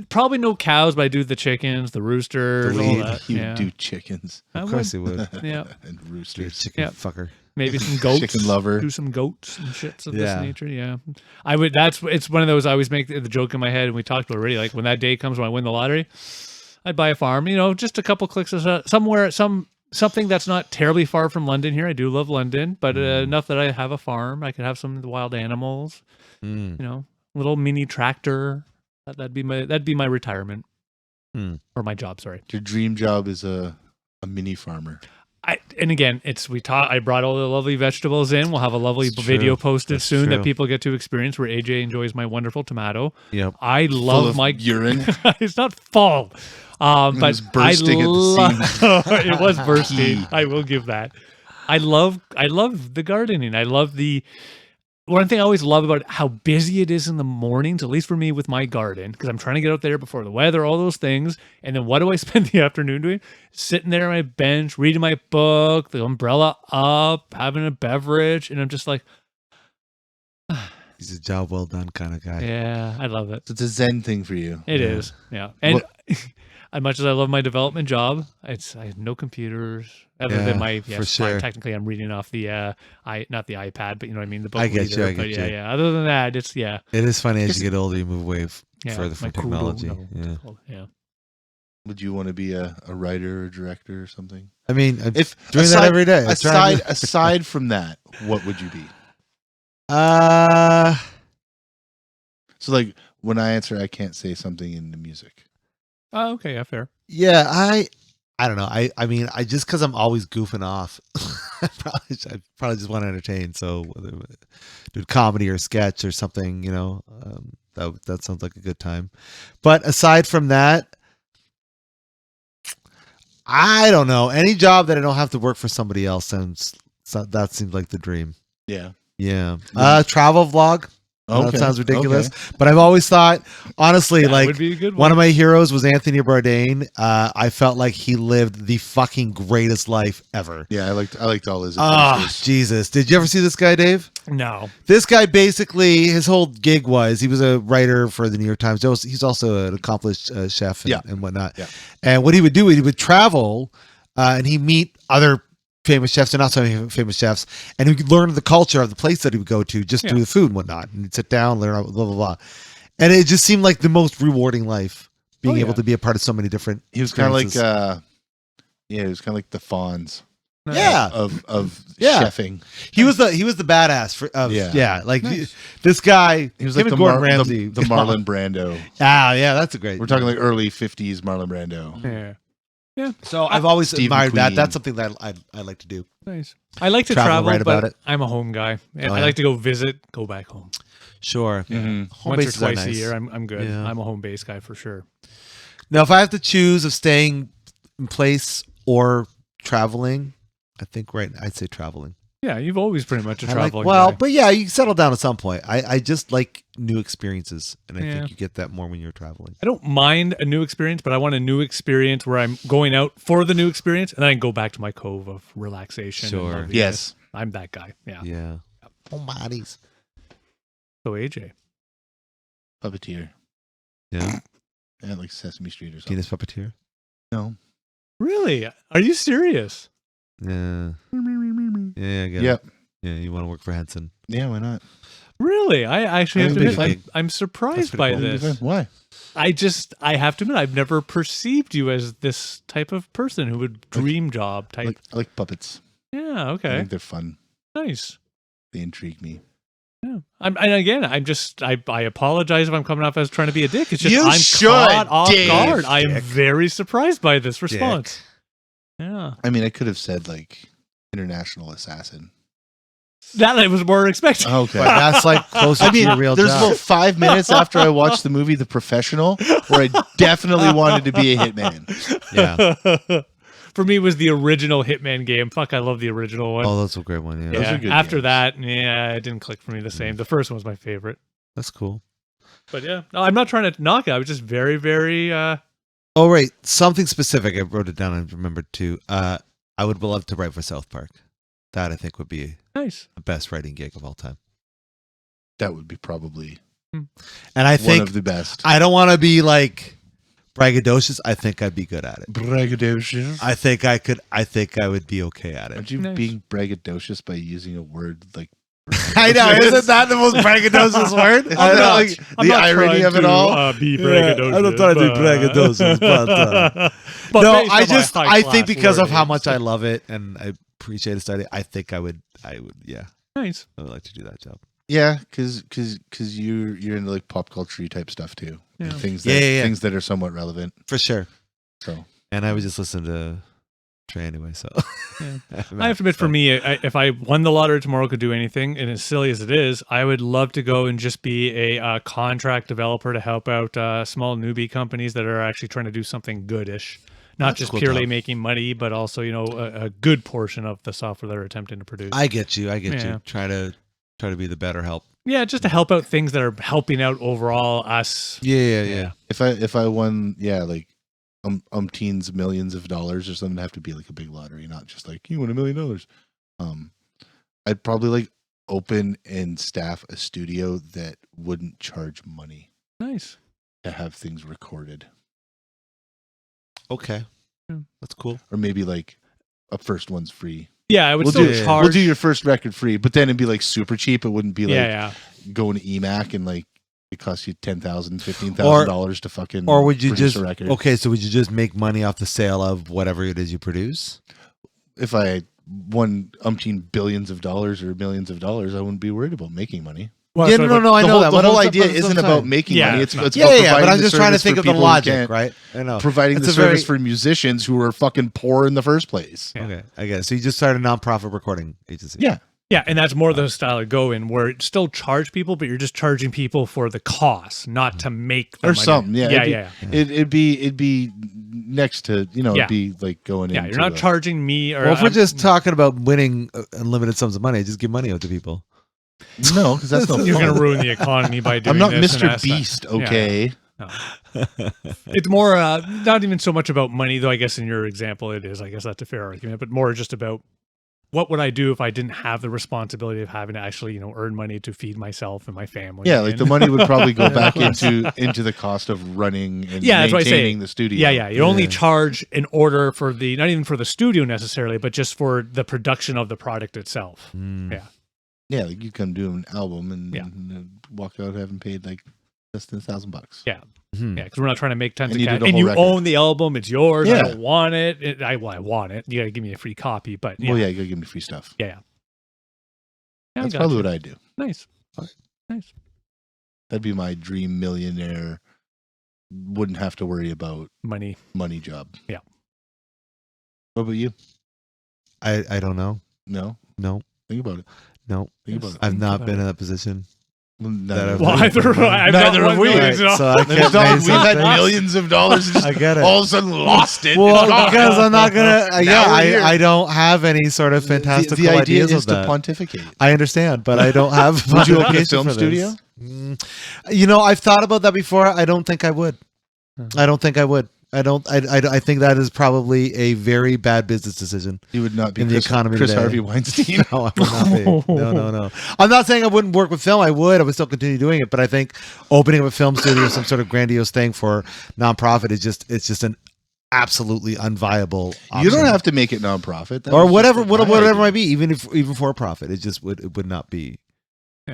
Probably no cows, but I do the chickens, the roosters, The all lead. that. You yeah. do chickens I Of course would. he would. Yeah, and You're a roosters. chicken Yeah. fucker. maybe some goats. Chicken lover. Do some goats and shits of Yeah. this nature. Yeah, I would. It's one of those. I always make the joke in my head, and we talked about it already. Like when that day comes when I win the lottery, I'd buy a farm. You know, just a couple clicks somewhere, something that's not terribly far from London. Here, I do love London, but enough that I have a farm. I could have some wild animals. Mm. You know, little mini tractor. That'd be my retirement or my job. Sorry. Your dream job is a mini farmer. And again, I brought all the lovely vegetables in. We'll have a lovely That's video true. posted That's soon true. that people get to experience where AJ enjoys my wonderful tomato. Yep. I Full love of my urine. It's not full. But was bursting at the it was bursting. Pee. I will give that. I love the gardening. I love one thing I always love about how busy it is in the mornings, at least for me with my garden, because I'm trying to get out there before the weather, all those things. And then what do I spend the afternoon doing? Sitting there on my bench, reading my book, the umbrella up, having a beverage. And I'm just like, He's a job well done kind of guy. yeah, I love it. So it's a Zen thing for you. It is. Yeah. And as much as I love my development job, I have no computers other than my, for yes, sure. technically I'm reading off the, not the iPad, but you know what I mean? The book I get reader, you, I but get yeah, you. yeah. Other than that, it's, yeah. It is funny as you get older, you move away further my from Kubo, technology. no, Yeah. yeah. Would you want to be a writer or director or something? I mean, I'm If doing that every day. I try to- aside from that, what would you be? So like when I answer, I can't say something in the music. Oh, okay. Yeah, fair. yeah, I don't know. I mean, I just because I'm always goofing off, I probably just want to entertain. So whether do comedy or sketch or something, you know, that sounds like a good time. But aside from that, I don't know. Any job that I don't have to work for somebody else that seems like the dream. Yeah. Yeah. Travel vlog. Okay. That sounds ridiculous, but I've always thought, honestly, That like would be a good one of my heroes was Anthony Bourdain. I felt like he lived the fucking greatest life ever. Yeah, I liked all his Oh, adventures. Jesus. Did you ever see this guy, Dave? No. This guy basically, his whole gig was he was a writer for the New York Times. He's also an accomplished chef and whatnot. Yeah. And what he would do, he would travel and he'd meet other famous chefs and not so famous chefs, and he could learn the culture of the place that he would go to just through the food and whatnot. And he'd sit down, learn blah, blah, blah. And it just seemed like the most rewarding life, being able to be a part of so many different He was kind of like experiences. he was kind of like the Fonz Yeah. of Yeah. chefing. He was the badass for like this guy. He was him like and the Gordon Ramsay. the Marlon Brando. Yeah, that's a great. We're talking like early 50s Marlon Brando. Yeah. So I've always Steve admired that. McQueen. That's something that I like to do. Nice. I like to Travel, travel, write but about it. I'm a home guy. And Oh, I yeah. like to go visit, go back home. Sure. Mhm. Home Once or bases are twice a nice. year, I'm good. Yeah. I'm a home base guy for sure. Now, if I have to choose of staying in place or traveling, I think I'd say traveling. Yeah, you've always pretty much a I like, traveling well, guy. but yeah, you settle down at some point. I just like new experiences, and I Yeah. think you get that more when you're traveling. I don't mind a new experience, but I want a new experience where I'm going out for the new experience and then I can go back to my cove of relaxation. and Sure. loveliness. Yes. I'm that guy. Yeah. Yeah. Homebodies. So AJ. Puppeteer. Yeah. Yeah, like Sesame Street or something. Penis puppeteer. No. Really? Are you serious? Yeah. Yeah, I get it. Yep. Yeah, you want to work for Henson. Yeah, why not? Really? I actually have to That'd be admit, fun. I'm surprised by this. Why? I have to admit, I've never perceived you as this type of person who would dream job type. I like puppets. Yeah, I okay. think they're fun. Nice. They intrigue me. Yeah. I apologize if I'm coming off as trying to be a dick. It's just You I'm should, caught off Dave. guard. I am Dick. very surprised by this response. Dick. Yeah. I mean, I could have said like international assassin. That I was more expecting. Okay. But that's like closer I mean, to your real there's job. about 5 minutes after I watched the movie The Professional where I definitely wanted to be a hitman. Yeah. For me, it was the original Hitman game. Fuck, I love the original one. Oh, that's a great one. Yeah. Those yeah. are good After games. that, yeah, it didn't click for me the same. The first one was my favorite. That's cool. But yeah, no, I'm not trying to knock it. I was just very, very. Oh, right. Something specific. I wrote it down and remembered too. I would love to write for South Park. That I think would be Nice. the best writing gig of all time. That would be probably And I one think of the best. I don't want to be like braggadocious. I think I'd be good at it. Braggadocious. I think I could. I think I would be okay at it. Aren't you Nice. being braggadocious by using a word like I know. Isn't that the most braggadocious word? Isn't I that know. like I'm the not irony trying of it to, all? Be Yeah, braggadocious. I don't try to be braggadocious, but, but no, based on I my just I high-class think because of how learning. much I love it and I appreciate the study, I think I would yeah, Nice. I would like to do that job. Yeah, because you're into like pop culture type stuff too. Yeah. And things Yeah, that yeah, yeah. things that are somewhat relevant. For sure. So And I would just listen to Trey anyway, so Yeah. I have to admit, for me, if I won the lottery tomorrow, could do anything, and as silly as it is, I would love to go and just be a contract developer to help out small newbie companies that are actually trying to do something goodish, not That's just cool purely job. making money, but also a good portion of the software they're attempting to produce. I get you. Yeah. you. Try to be the better help. Yeah, just to help out things that are helping out overall us. Yeah. if I won, yeah, like umpteens millions of dollars or something, it'd have to be like a big lottery, not just like you won $1 million. I'd probably like open and staff a studio that wouldn't charge money Nice. to have things recorded, Okay. Yeah. That's cool. or maybe like a first one's free. Yeah, I would We'll still do charge. We'll do your first record free, but then it'd be like super cheap. It wouldn't be like yeah. going to EMAC and like it costs you $10,000, $15,000 to fucking Or would you produce just a record. okay? So would you just make money off the sale of whatever it is you produce? If I won umpteen billions of dollars or millions of dollars, I wouldn't be worried about making money. Well, Yeah, sorry, no, but- I the know whole, that. the But whole that's- idea that's what I'm isn't about saying. making Yeah, money. it's It's not. about Yeah. But providing I'm just the trying to service think for of the people who logic, can't- right? I know. Providing It's the a very- service for musicians who are fucking poor in the first place. Yeah. Okay, I guess. So you just started a nonprofit recording agency. Yeah. Yeah, and that's more the style of go in where it still charge people, but you're just charging people for the cost, not to make the Or money. something. Yeah. Yeah. It'd be next to, Yeah. it'd be like going Yeah, into you're not a- charging me or Well, if we're I'm- just talking about winning unlimited sums of money, just give money out to people. No, because that's no you're fun. going to ruin the economy by doing I'm not this and Mr. that stuff. Beast, Yeah. okay? No. It's more not even so much about money, though I guess in your example it is. I guess that's a fair argument, but more just about what would I do if I didn't have the responsibility of having to actually, earn money to feed myself and my family. Yeah, like and- the money would probably go back into the cost of running and Yeah, that's what I say. maintaining the studio. Yeah. You only Yeah. charge in order for not even for the studio necessarily, but just for the production of the product itself. Mm. Yeah. Yeah, like you come do an album and, Yeah. walk out having paid like less than $1,000. Yeah. Mhm. Yeah, because we're not trying to make tons And of you cash. did a And whole you record. own the album; it's yours. I Yeah. don't want it. I want it. You got to give me a free copy. But yeah, Well, yeah, you gotta give me free stuff. yeah. I That's got probably you. what I do. Nice. Nice. That'd be my dream millionaire. Wouldn't have to worry about Money. money job. Yeah. What about you? I don't know. No, No. think about it. No. Think about it. I've not about been it. in that position. Well, That I've- Well, either I've Neither got have one we. million, Right, so I We've can't had say something. millions of dollars. And just I get it. all of a sudden lost it. Well, It's gone. because I'm not gonna. Now we're here. I don't have any sort of fantastical the idea ideas is of to that. pontificate. I understand, but I don't have. Would you open a pontification film for this. studio? I've thought about that before. I don't think I would. I don't think I would. I think that is probably a very bad business decision. You would not be In the economy Chris today. Harvey Weinstein. No, I would not be. No. I'm not saying I wouldn't work with film. I would. I would still continue doing it. But I think opening up a film studio, some sort of grandiose thing for nonprofit, it's just an absolutely unviable option. You don't have to make it nonprofit. That or was whatever just my it idea. might be, even for profit. It would not be.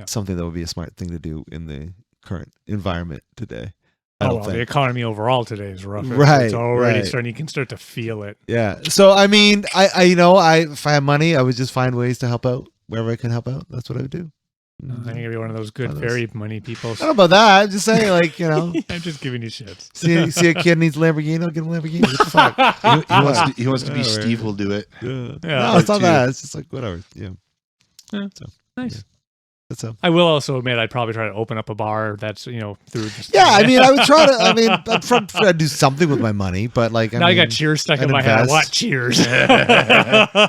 something that would be a smart thing to do in the current environment today. I don't think the economy overall today is rough. Right, It's already right. starting. You can start to feel it. Yeah. So I mean, if I had money, I would just find ways to help out wherever I can help out. That's what I would do. I think I'd be one of those good fairy money people. I don't know about that. I'm just saying, like, I'm just giving you shit. see a kid needs a Lamborghini, I'll get a Lamborghini. What the fuck? He wants to be Whatever. Steve will do it. Yeah. Yeah. No, it's not Too. that. It's just like whatever. Yeah. Yeah. So Nice. yeah. That's I will also admit I'd probably try to open up a bar that's, through this. Yeah, I mean, I would try to. I mean, I'd try to do something with my money, but like, Now I got Cheers stuck in I'd my head. invest. What Cheers?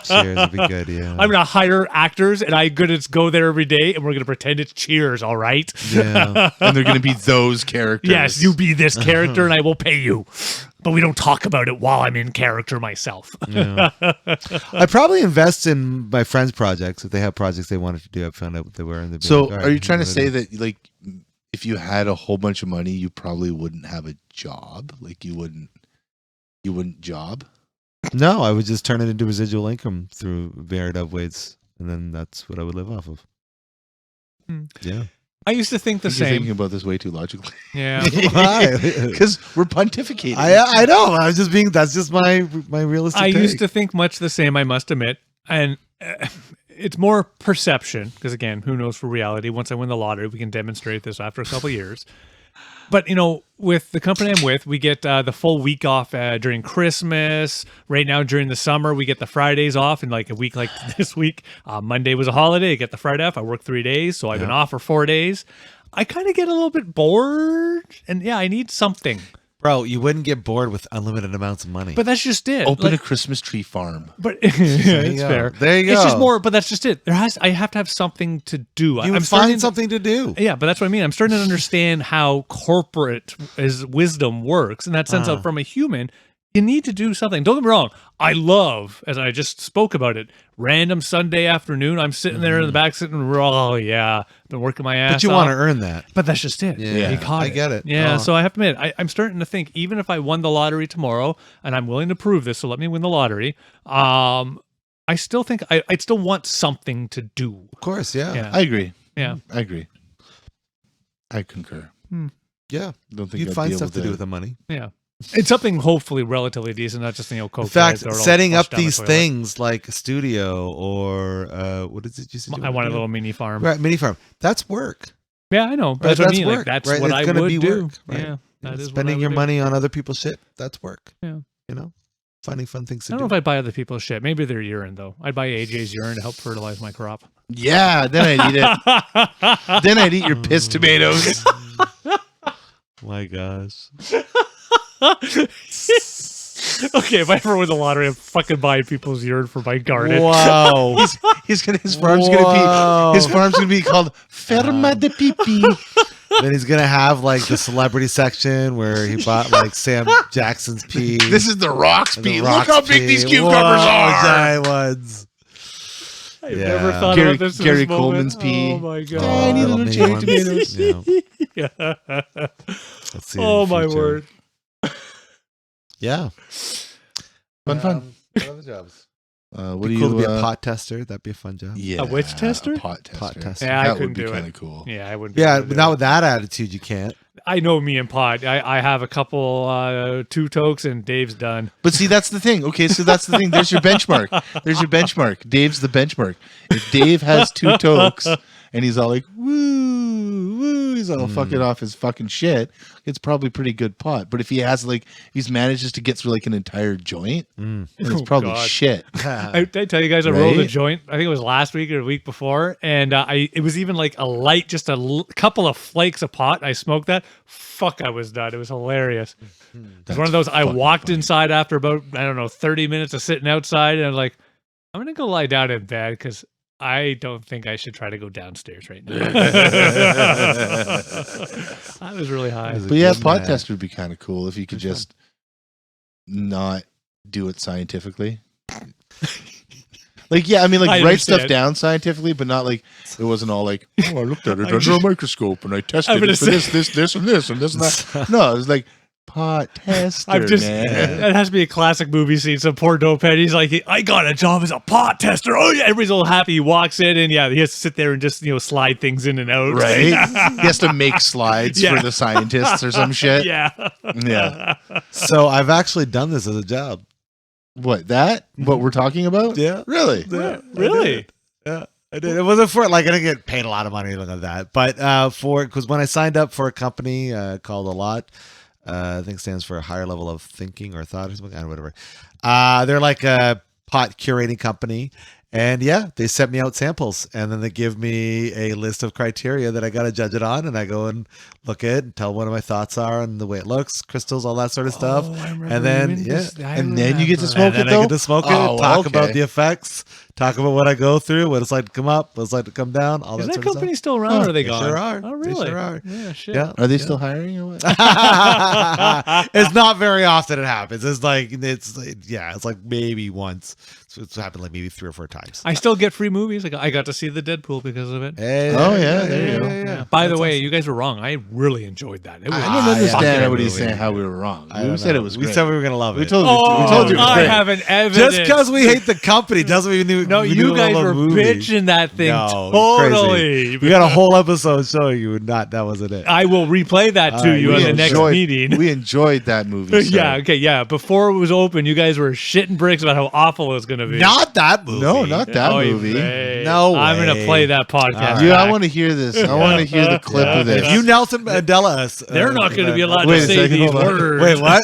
Cheers would be good. Yeah. I'm gonna hire actors, and I'm gonna go there every day, and we're gonna pretend it's Cheers. All right? Yeah. And they're going to be those characters. Yes, you be this character, and I will pay you. But we don't talk about it while I'm in character myself. Yeah. I'd probably invest in my friends' projects if they have projects they wanted to do. I found out what they were, and they'd be So like, all right, are you trying to what do I say do? that, like, if you had a whole bunch of money, you probably wouldn't have a job? Like, you wouldn't job? No, I would just turn it into residual income through varied upways, and then that's what I would live off of. Hmm. Yeah. I used to think the You're thinking same. about this way too logically. Yeah. Why? Because we're pontificating. I know. I was just being. That's just my realistic. I take. used to think much the same, I must admit. And it's more perception, because again, who knows for reality? Once I win the lottery, we can demonstrate this after a couple of years. But, with the company I'm with, we get the full week off during Christmas. Right now, during the summer, we get the Fridays off. And like a week like this week, Monday was a holiday. I get the Friday off. I work 3 days. So I've been off for 4 days. I kind of get a little bit bored. And yeah, I need something. Bro, you wouldn't get bored with unlimited amounts of money. But that's just it. Open a Christmas tree farm. But yeah, it's go. fair. There you It's just go. more, but that's just it. I have to have something to do. you would find something to do. Yeah, but that's what I mean. I'm starting to understand how corporate wisdom works in that sense of from a human, you need to do something. Don't get me wrong. I love, as I just spoke about it, random Sunday afternoon. I'm sitting there in the back sitting, oh yeah, been working my ass But you off. want to earn that. But that's just it. Yeah, You caught I get it. Yeah, Oh. so I have to admit, I'm starting to think, even if I won the lottery tomorrow, and I'm willing to prove this, so let me win the lottery, I still think I'd still want something to do. Of course, yeah. Yeah. I agree. Yeah. I agree. I concur. Yeah. Don't think You'd I'd find be stuff able to do with the money. Yeah. It's something hopefully relatively decent, not just, coke. In fact, that are all setting up flushed down the these toilet. things like a studio or what is it you said? I want a little mini farm. right, mini farm. That's work. Yeah, I know. But Right, that's what I that's mean. work. Like, that's right? what It's I gonna would be do. work, right? Yeah, that is Spending what I your would do. money on other people's shit. That's work. Yeah. Finding fun things to I don't know do. if I'd buy other people's shit. Maybe their urine, though. I'd buy AJ's urine to help fertilize my crop. Yeah, then I'd eat it. Then I'd eat your piss tomatoes. My gosh. Okay, if I ever win the lottery, I'm fucking buying people's urine for my garden. Wow. His farm's gonna be called Ferma de Pipi. Then he's gonna have like the celebrity section where he bought like Sam Jackson's pee. This is the Rock's the pee. Rock's Look how big pee. these cucumbers Whoa, are. giant ones. I've Yeah. never thought Gary- about this. in Gary this moment. Coleman's pee. Oh my god. Tiny little mini cherry ones. tomatoes. Yeah. Yeah. Let's see in Oh the my future. word. Yeah. Fun. What other jobs? What Be do cool you to be a pot tester. That'd be a fun job. Yeah, A witch tester? A pot tester. Pot tester. Yeah, I that couldn't would be do kind it. of cool. Yeah, I wouldn't. be Yeah, able to but do not it. with that attitude, you can't. I know me and Pod. I have a couple two tokes and Dave's done. But see, that's the thing. Okay, so that's the thing. There's your benchmark. There's your benchmark. Dave's the benchmark. If Dave has 2 tokes and he's all like, woo, woo, he's all fucking off his fucking shit, it's probably pretty good pot. But if he has like, he's manages to get through like an entire joint, then it's Oh, probably God. shit. Did I tell you guys I rolled a Right? joint? I think it was last week or the week before, and it was even like a light, just a couple of flakes of pot. I smoked that. Fuck, I was done. It was hilarious. It was one of those. I fucking walked funny. inside after about 30 minutes of sitting outside, and I'm like, I'm gonna go lie down in bed because I don't think I should try to go downstairs right now. I was really high. Is it But yeah, good, pot man? tester would be kind of cool if you could just not do it scientifically. Like, yeah, I mean, like, I write stuff understand. down scientifically, but not like, it wasn't all like, oh, I looked at it under a microscope and I tested I'm gonna it for this, and this, and this, and that. No, it was like, pot tester, I'm just man. that has to be a classic movie scene. Some poor dopehead, he's like, I got a job as a pot tester. Oh yeah, everybody's all happy. He walks in and yeah, he has to sit there and just slide things in and out. Right? He has to make slides Yeah. for the scientists or some shit. Yeah. Yeah. So I've actually done this as a job. What, that? What we're talking about? Yeah. Really? Yeah, Really? Yeah, I did. It wasn't for like I didn't get paid a lot of money or anything like that, but because when I signed up for a company called A Lot, I think it stands for a higher level of thinking or thought or something, I don't know, whatever. They're like a pot curating company. And yeah, they sent me out samples and then they give me a list of criteria that I got to judge it on. And I go and look at it and tell what my thoughts are and the way it looks, crystals, all that sort of stuff. Oh, I remember and then, you in yeah. this- I And then you get to remember. smoke And then it, I though? get to smoke it, Oh, talk okay. about the effects, talk about what I go through, what it's like to come up, what it's like to come down, all Is that that sort of company stuff. still around or are they They gone? sure are. Oh, They really? sure are. Yeah, shit. Yeah. Are they still hiring or what? It's not very often it happens. It's like maybe once. So it's happened like maybe 3 or 4 times. I still get free movies. I got to see the Deadpool because of it. Hey, Oh, yeah, there you go. By the way, you guys were wrong. I really enjoyed that. It was I don't Ah, yeah. understand Fucking what he's movie. saying, how we were wrong. I We don't said know. it was We great. said we were gonna love We it. told you. we told you it was I great. have an evidence. Just because we hate the company doesn't mean No, we you don't guys love were the movie. bitching that thing No, totally. crazy. We got a whole episode showing you, not that wasn't it. I will replay that to you we on the next meeting. We enjoyed that movie. sir. Yeah, okay, yeah. Before it was open, you guys were shitting bricks about how awful it was going to be. Not that movie. No, not that Oh, you movie. may. No I'm going to way. play that podcast. Dude, I back. want to hear this. I want to hear the clip of this. If you Nelson Mandela us, They're not going to be allowed Wait to a say second, these hold on. words. Wait, what?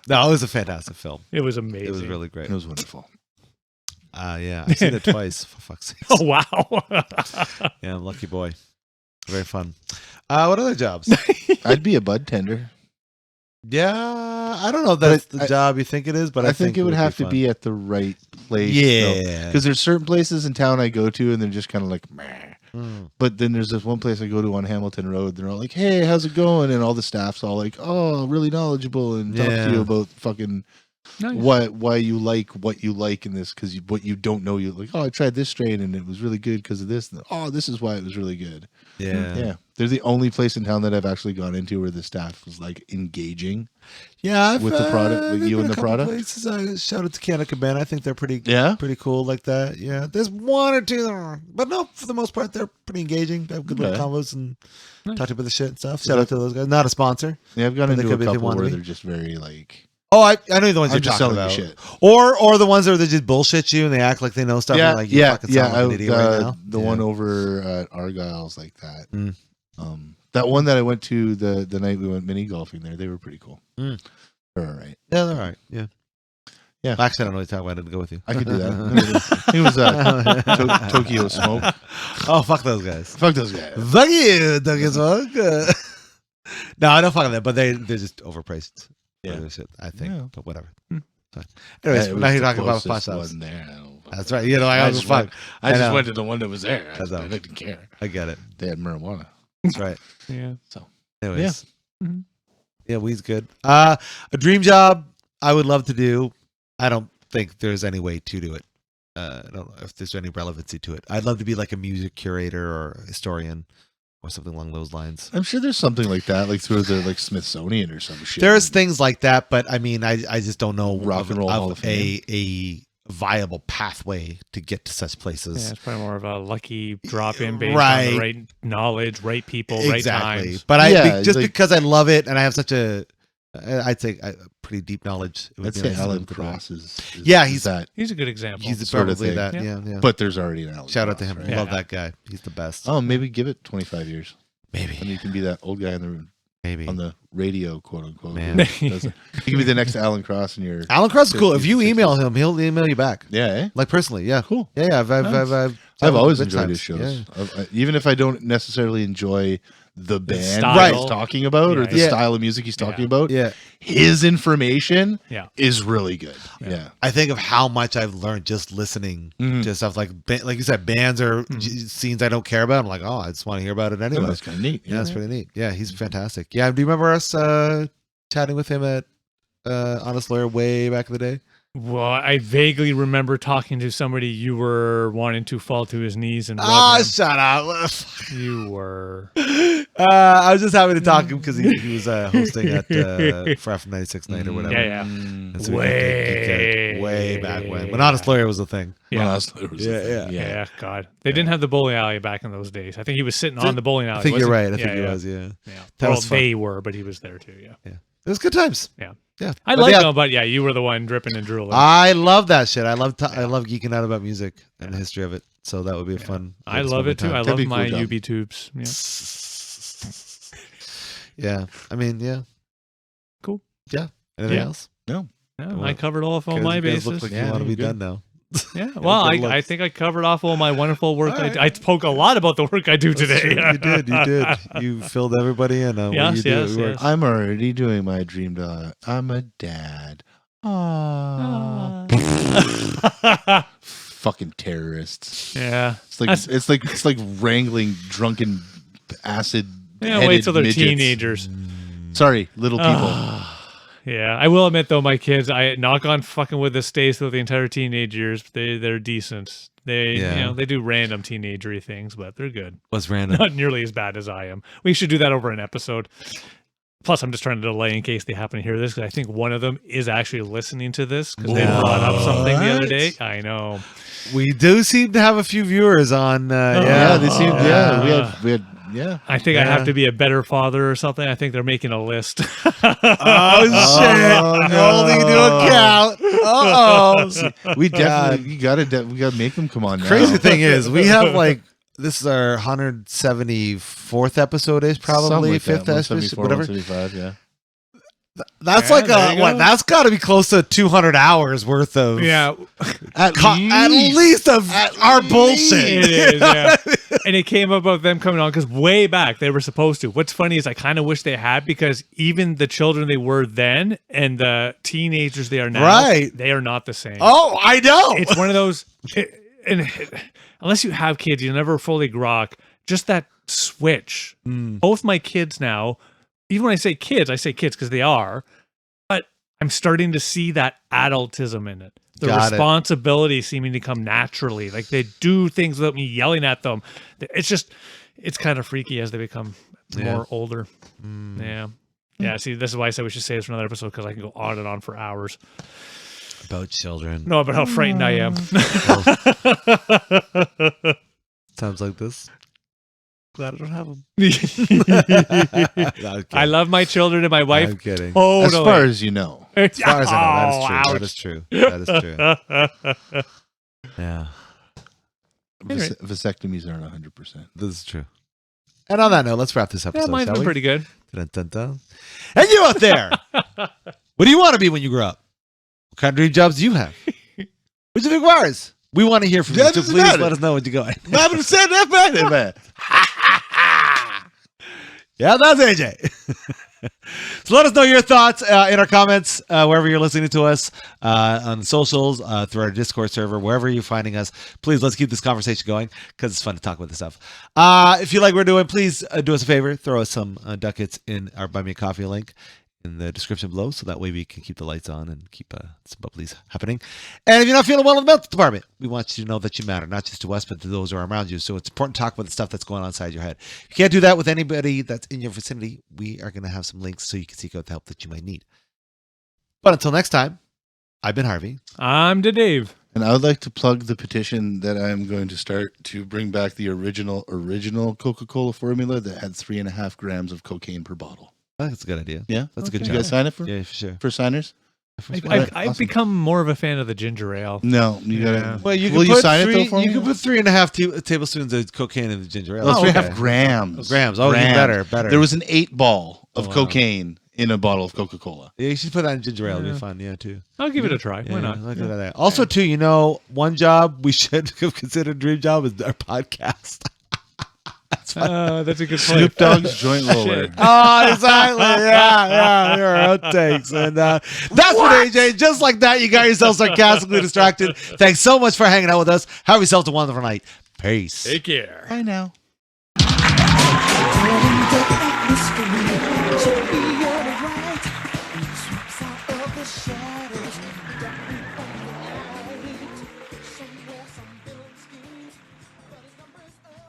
No, it was a fantastic film. It was amazing. It was really great. It was wonderful. Yeah, I've seen it twice. For fuck's sake. Oh, wow. Yeah, lucky boy. Very fun. What other jobs? I'd be a bud tender. Yeah, I don't know if that's the job you think it is, but I think it would have to fun. be at the right place. Yeah. Because there's certain places in town I go to and they're just kind of like, meh. Mm. But then there's this one place I go to on Hamilton Road. They're all like, hey, how's it going? And all the staff's all like, oh, really knowledgeable and talk to Yeah. you about fucking Nice. why you like what you like in this, because what you don't know, you like, oh, I tried this strain and it was really good because of this. And, oh, this is why it was really good. Yeah. They're the only place in town that I've actually gone into where the staff was like engaging. Yeah, With the product, I've with been you to and a the couple product? Places. Shout out to Canada Cabana. I think they're pretty cool like that. Yeah, there's one or two that are, but no, for the most part, they're pretty engaging. They have good little Okay. combos and Nice. talk about the shit and stuff. Shout out to those guys. Not a sponsor. Yeah, I've gone But they into a could be if they couple want to where be. they're just very like, Oh, I know the ones I'm you're just talking selling about. you shit. Or the ones that they just bullshit you and they act like they know stuff. Yeah, and like you yeah, fucking sound like an idiot right now. The Yeah. one over at Argyle's like that. Mm. That one that I went to the night we went mini golfing there, they were pretty cool. Mm. They're all right. Yeah, they're all right. Yeah. Yeah. Actually, I don't know what you're talking about. I didn't go with you. I could do that. It was Tokyo Smoke. Oh, fuck those guys. Fuck those guys. Fuck you, Tokyo Smoke. No, I don't fuck them, but they're just overpriced. Yeah. For their shit, I think. Yeah. But whatever. Hmm. So, anyways, Yeah, it we're was not here the talking about closest pot shops. one there. I don't fuck That's with right. You know, I don't just fuck. went- I just know. went to the one that was there. I know. didn't care. I get it. They had marijuana. That's right. Yeah. Anyways. Mhm. Yeah, weed's good. A dream job I would love to do. I don't think there's any way to do it. I don't know if there's any relevancy to it. I'd love to be like a music curator or historian or something along those lines. I'm sure there's something like that, like through the like Smithsonian or some shit. There's things like that, but I mean, I just don't know Rock and Roll Hall of Fame. a viable pathway to get to such Yeah, places. it's probably more of a lucky drop in based on Right. the right knowledge, right people, right Exactly. times. But Yeah, just like- because I love it and I have such I'd say a pretty deep knowledge. It would I'd be say nice to Alan live to that. Cross is Yeah, is he's- that. He's a good example. He's sort of probably thing. that. Yeah. Yeah. But there's already an Alan Shout out to Cross, him. right? Love Yeah. that guy. He's the best. Oh, maybe give it 25 years. Maybe. And you can be that old guy Maybe. on the radio, quote unquote. Man. You can be the next Alan Cross in your. Alan Cross is cool. If 50s, you 60s. email him, he'll email you back. Yeah, eh? Like personally. Yeah. Cool. Yeah. I've always good enjoyed times. his shows. Yeah. Even if I don't necessarily enjoy the band style. that he's talking about or Yeah, the yeah. style of music he's talking Yeah. about, Yeah. his information Yeah. is really good. Yeah. I think of how much I've learned just listening Mhm. to stuff like you said, bands or scenes I don't care about. I'm like, oh, I just want to hear about it anyway. That's kind of neat. Yeah, that's pretty neat. Yeah, he's fantastic. Yeah, do you remember us chatting with him at Honest Lawyer way back in the day? Well, I vaguely remember talking to somebody you were wanting to fall to his knees and rub Ah, him. shut up. You were. I was just happy to talk to him because he was hosting at F 96 night or whatever. Yeah. And so we geeked out way back when Honest Lawyer was a thing. Yeah. God, they didn't have the bowling alley back in those days. I think he was sitting on the bowling alley. I think you're right. I Yeah, think he was. Yeah. That was fun. they were, but he was there too. Yeah. It was good times. Yeah. Yeah. I like them, but yeah, you were the one dripping and drooling. I love that shit. I love geeking out about music and the history of it. So that would be a fun. I love it too. I love my UB tubes. Yeah. I mean, yeah. Cool. Yeah. Anything else? No. Yeah, I covered all my bases. Look like you want to be done now. Yeah. Well, I think I covered off all my wonderful work. I spoke a lot about the work I do today. You did. You filled everybody in on what you do. Yes. I'm already doing my dream job. I'm a dad. Fucking terrorists. Yeah. It's like wrangling drunken acid. Yeah, wait till they're teenagers. Sorry, little people. Yeah, I will admit though, my kids, I knock on fucking wood, this stays through the entire teenage years. They're decent. They do random teenagery things, but they're good. What's random? Not nearly as bad as I am. We should do that over an episode. Plus, I'm just trying to delay in case they happen to hear this, because I think one of them is actually listening to this because they brought up something the other day. I know. We do seem to have a few viewers on. They seem. We had. Yeah. I think I have to be a better father or something. I think they're making a list. Oh shit! Holding to account. We definitely we gotta make them come on now. Crazy thing is, we have like this is our 174th episode is probably like fifth episode, whatever. 175, yeah. That's like that's got to be close to 200 hours worth of at least of our bullshit. It is, yeah. And it came about them coming on because way back they were supposed to. What's funny is I kind of wish they had, because even the children they were then and the teenagers they are now, they are not the same. Oh, I know. It's one of those, unless you have kids, you never fully grok just that switch. Both my kids now, even when I say kids because they are, but I'm starting to see that adultism in it. The responsibility seeming to come naturally. Like they do things without me yelling at them. It's kind of freaky as they become more older. Yeah. See, this is why I said we should say this for another episode, because I can go on and on for hours. About children. No, about how frightened I am. Times like this. Glad I don't have them. No, I love my children and my wife. I'm kidding. Oh, as far as you know. As far as I know, that is true. That is true. Yeah. Vasectomies aren't 100%. This is true. And on that note, let's wrap this episode. Mine's been pretty good. Dun, dun, dun. And you out there, what do you want to be when you grow up? What kind of dream jobs do you have? What do you think of ours? We want to hear from you, so please let us know what you're going. Yeah, that's AJ. So let us know your thoughts in our comments, wherever you're listening to us, on socials, through our Discord server, wherever you're finding us. Please, let's keep this conversation going, because it's fun to talk about this stuff. If you like what we're doing, please do us a favor. Throw us some ducats in our Buy Me a Coffee link in the description below, so that way we can keep the lights on and keep some bubblies happening. And if you're not feeling well in the mental department, we want you to know that you matter, not just to us, but to those who are around you. So it's important to talk about the stuff that's going on inside your head. If you can't do that with anybody that's in your vicinity, we are going to have some links so you can seek out the help that you might need. But until next time, I've been Harvey. I'm Dave. And I would like to plug the petition that I'm going to start to bring back the original Coca-Cola formula that had 3.5 grams of cocaine per bottle. I think that's a good idea. Yeah, that's a good job. You guys sign it for? Yeah, for sure. For signers? I've become more of a fan of the ginger ale. No, you gotta. Well, you will can you sign it though for me? You can put 3.5 tablespoons of cocaine in the ginger ale. Well, 3.5 grams. Grams. Oh, better. There was an 8-ball of cocaine in a bottle of Coca-Cola. Yeah, you should put that in ginger ale. It'd be fun. Yeah, too. I'll give it a try. Why not? Look at that. Also, too, one job we should have considered a dream job is our podcast. That's a good point. Snoop Dogg's joint roller. Oh, exactly. Yeah. There are outtakes. And that's what AJ, just like that, you got yourself sarcastically distracted. Thanks so much for hanging out with us. Have yourself a wonderful night. Peace. Take care. Bye now. Mystery,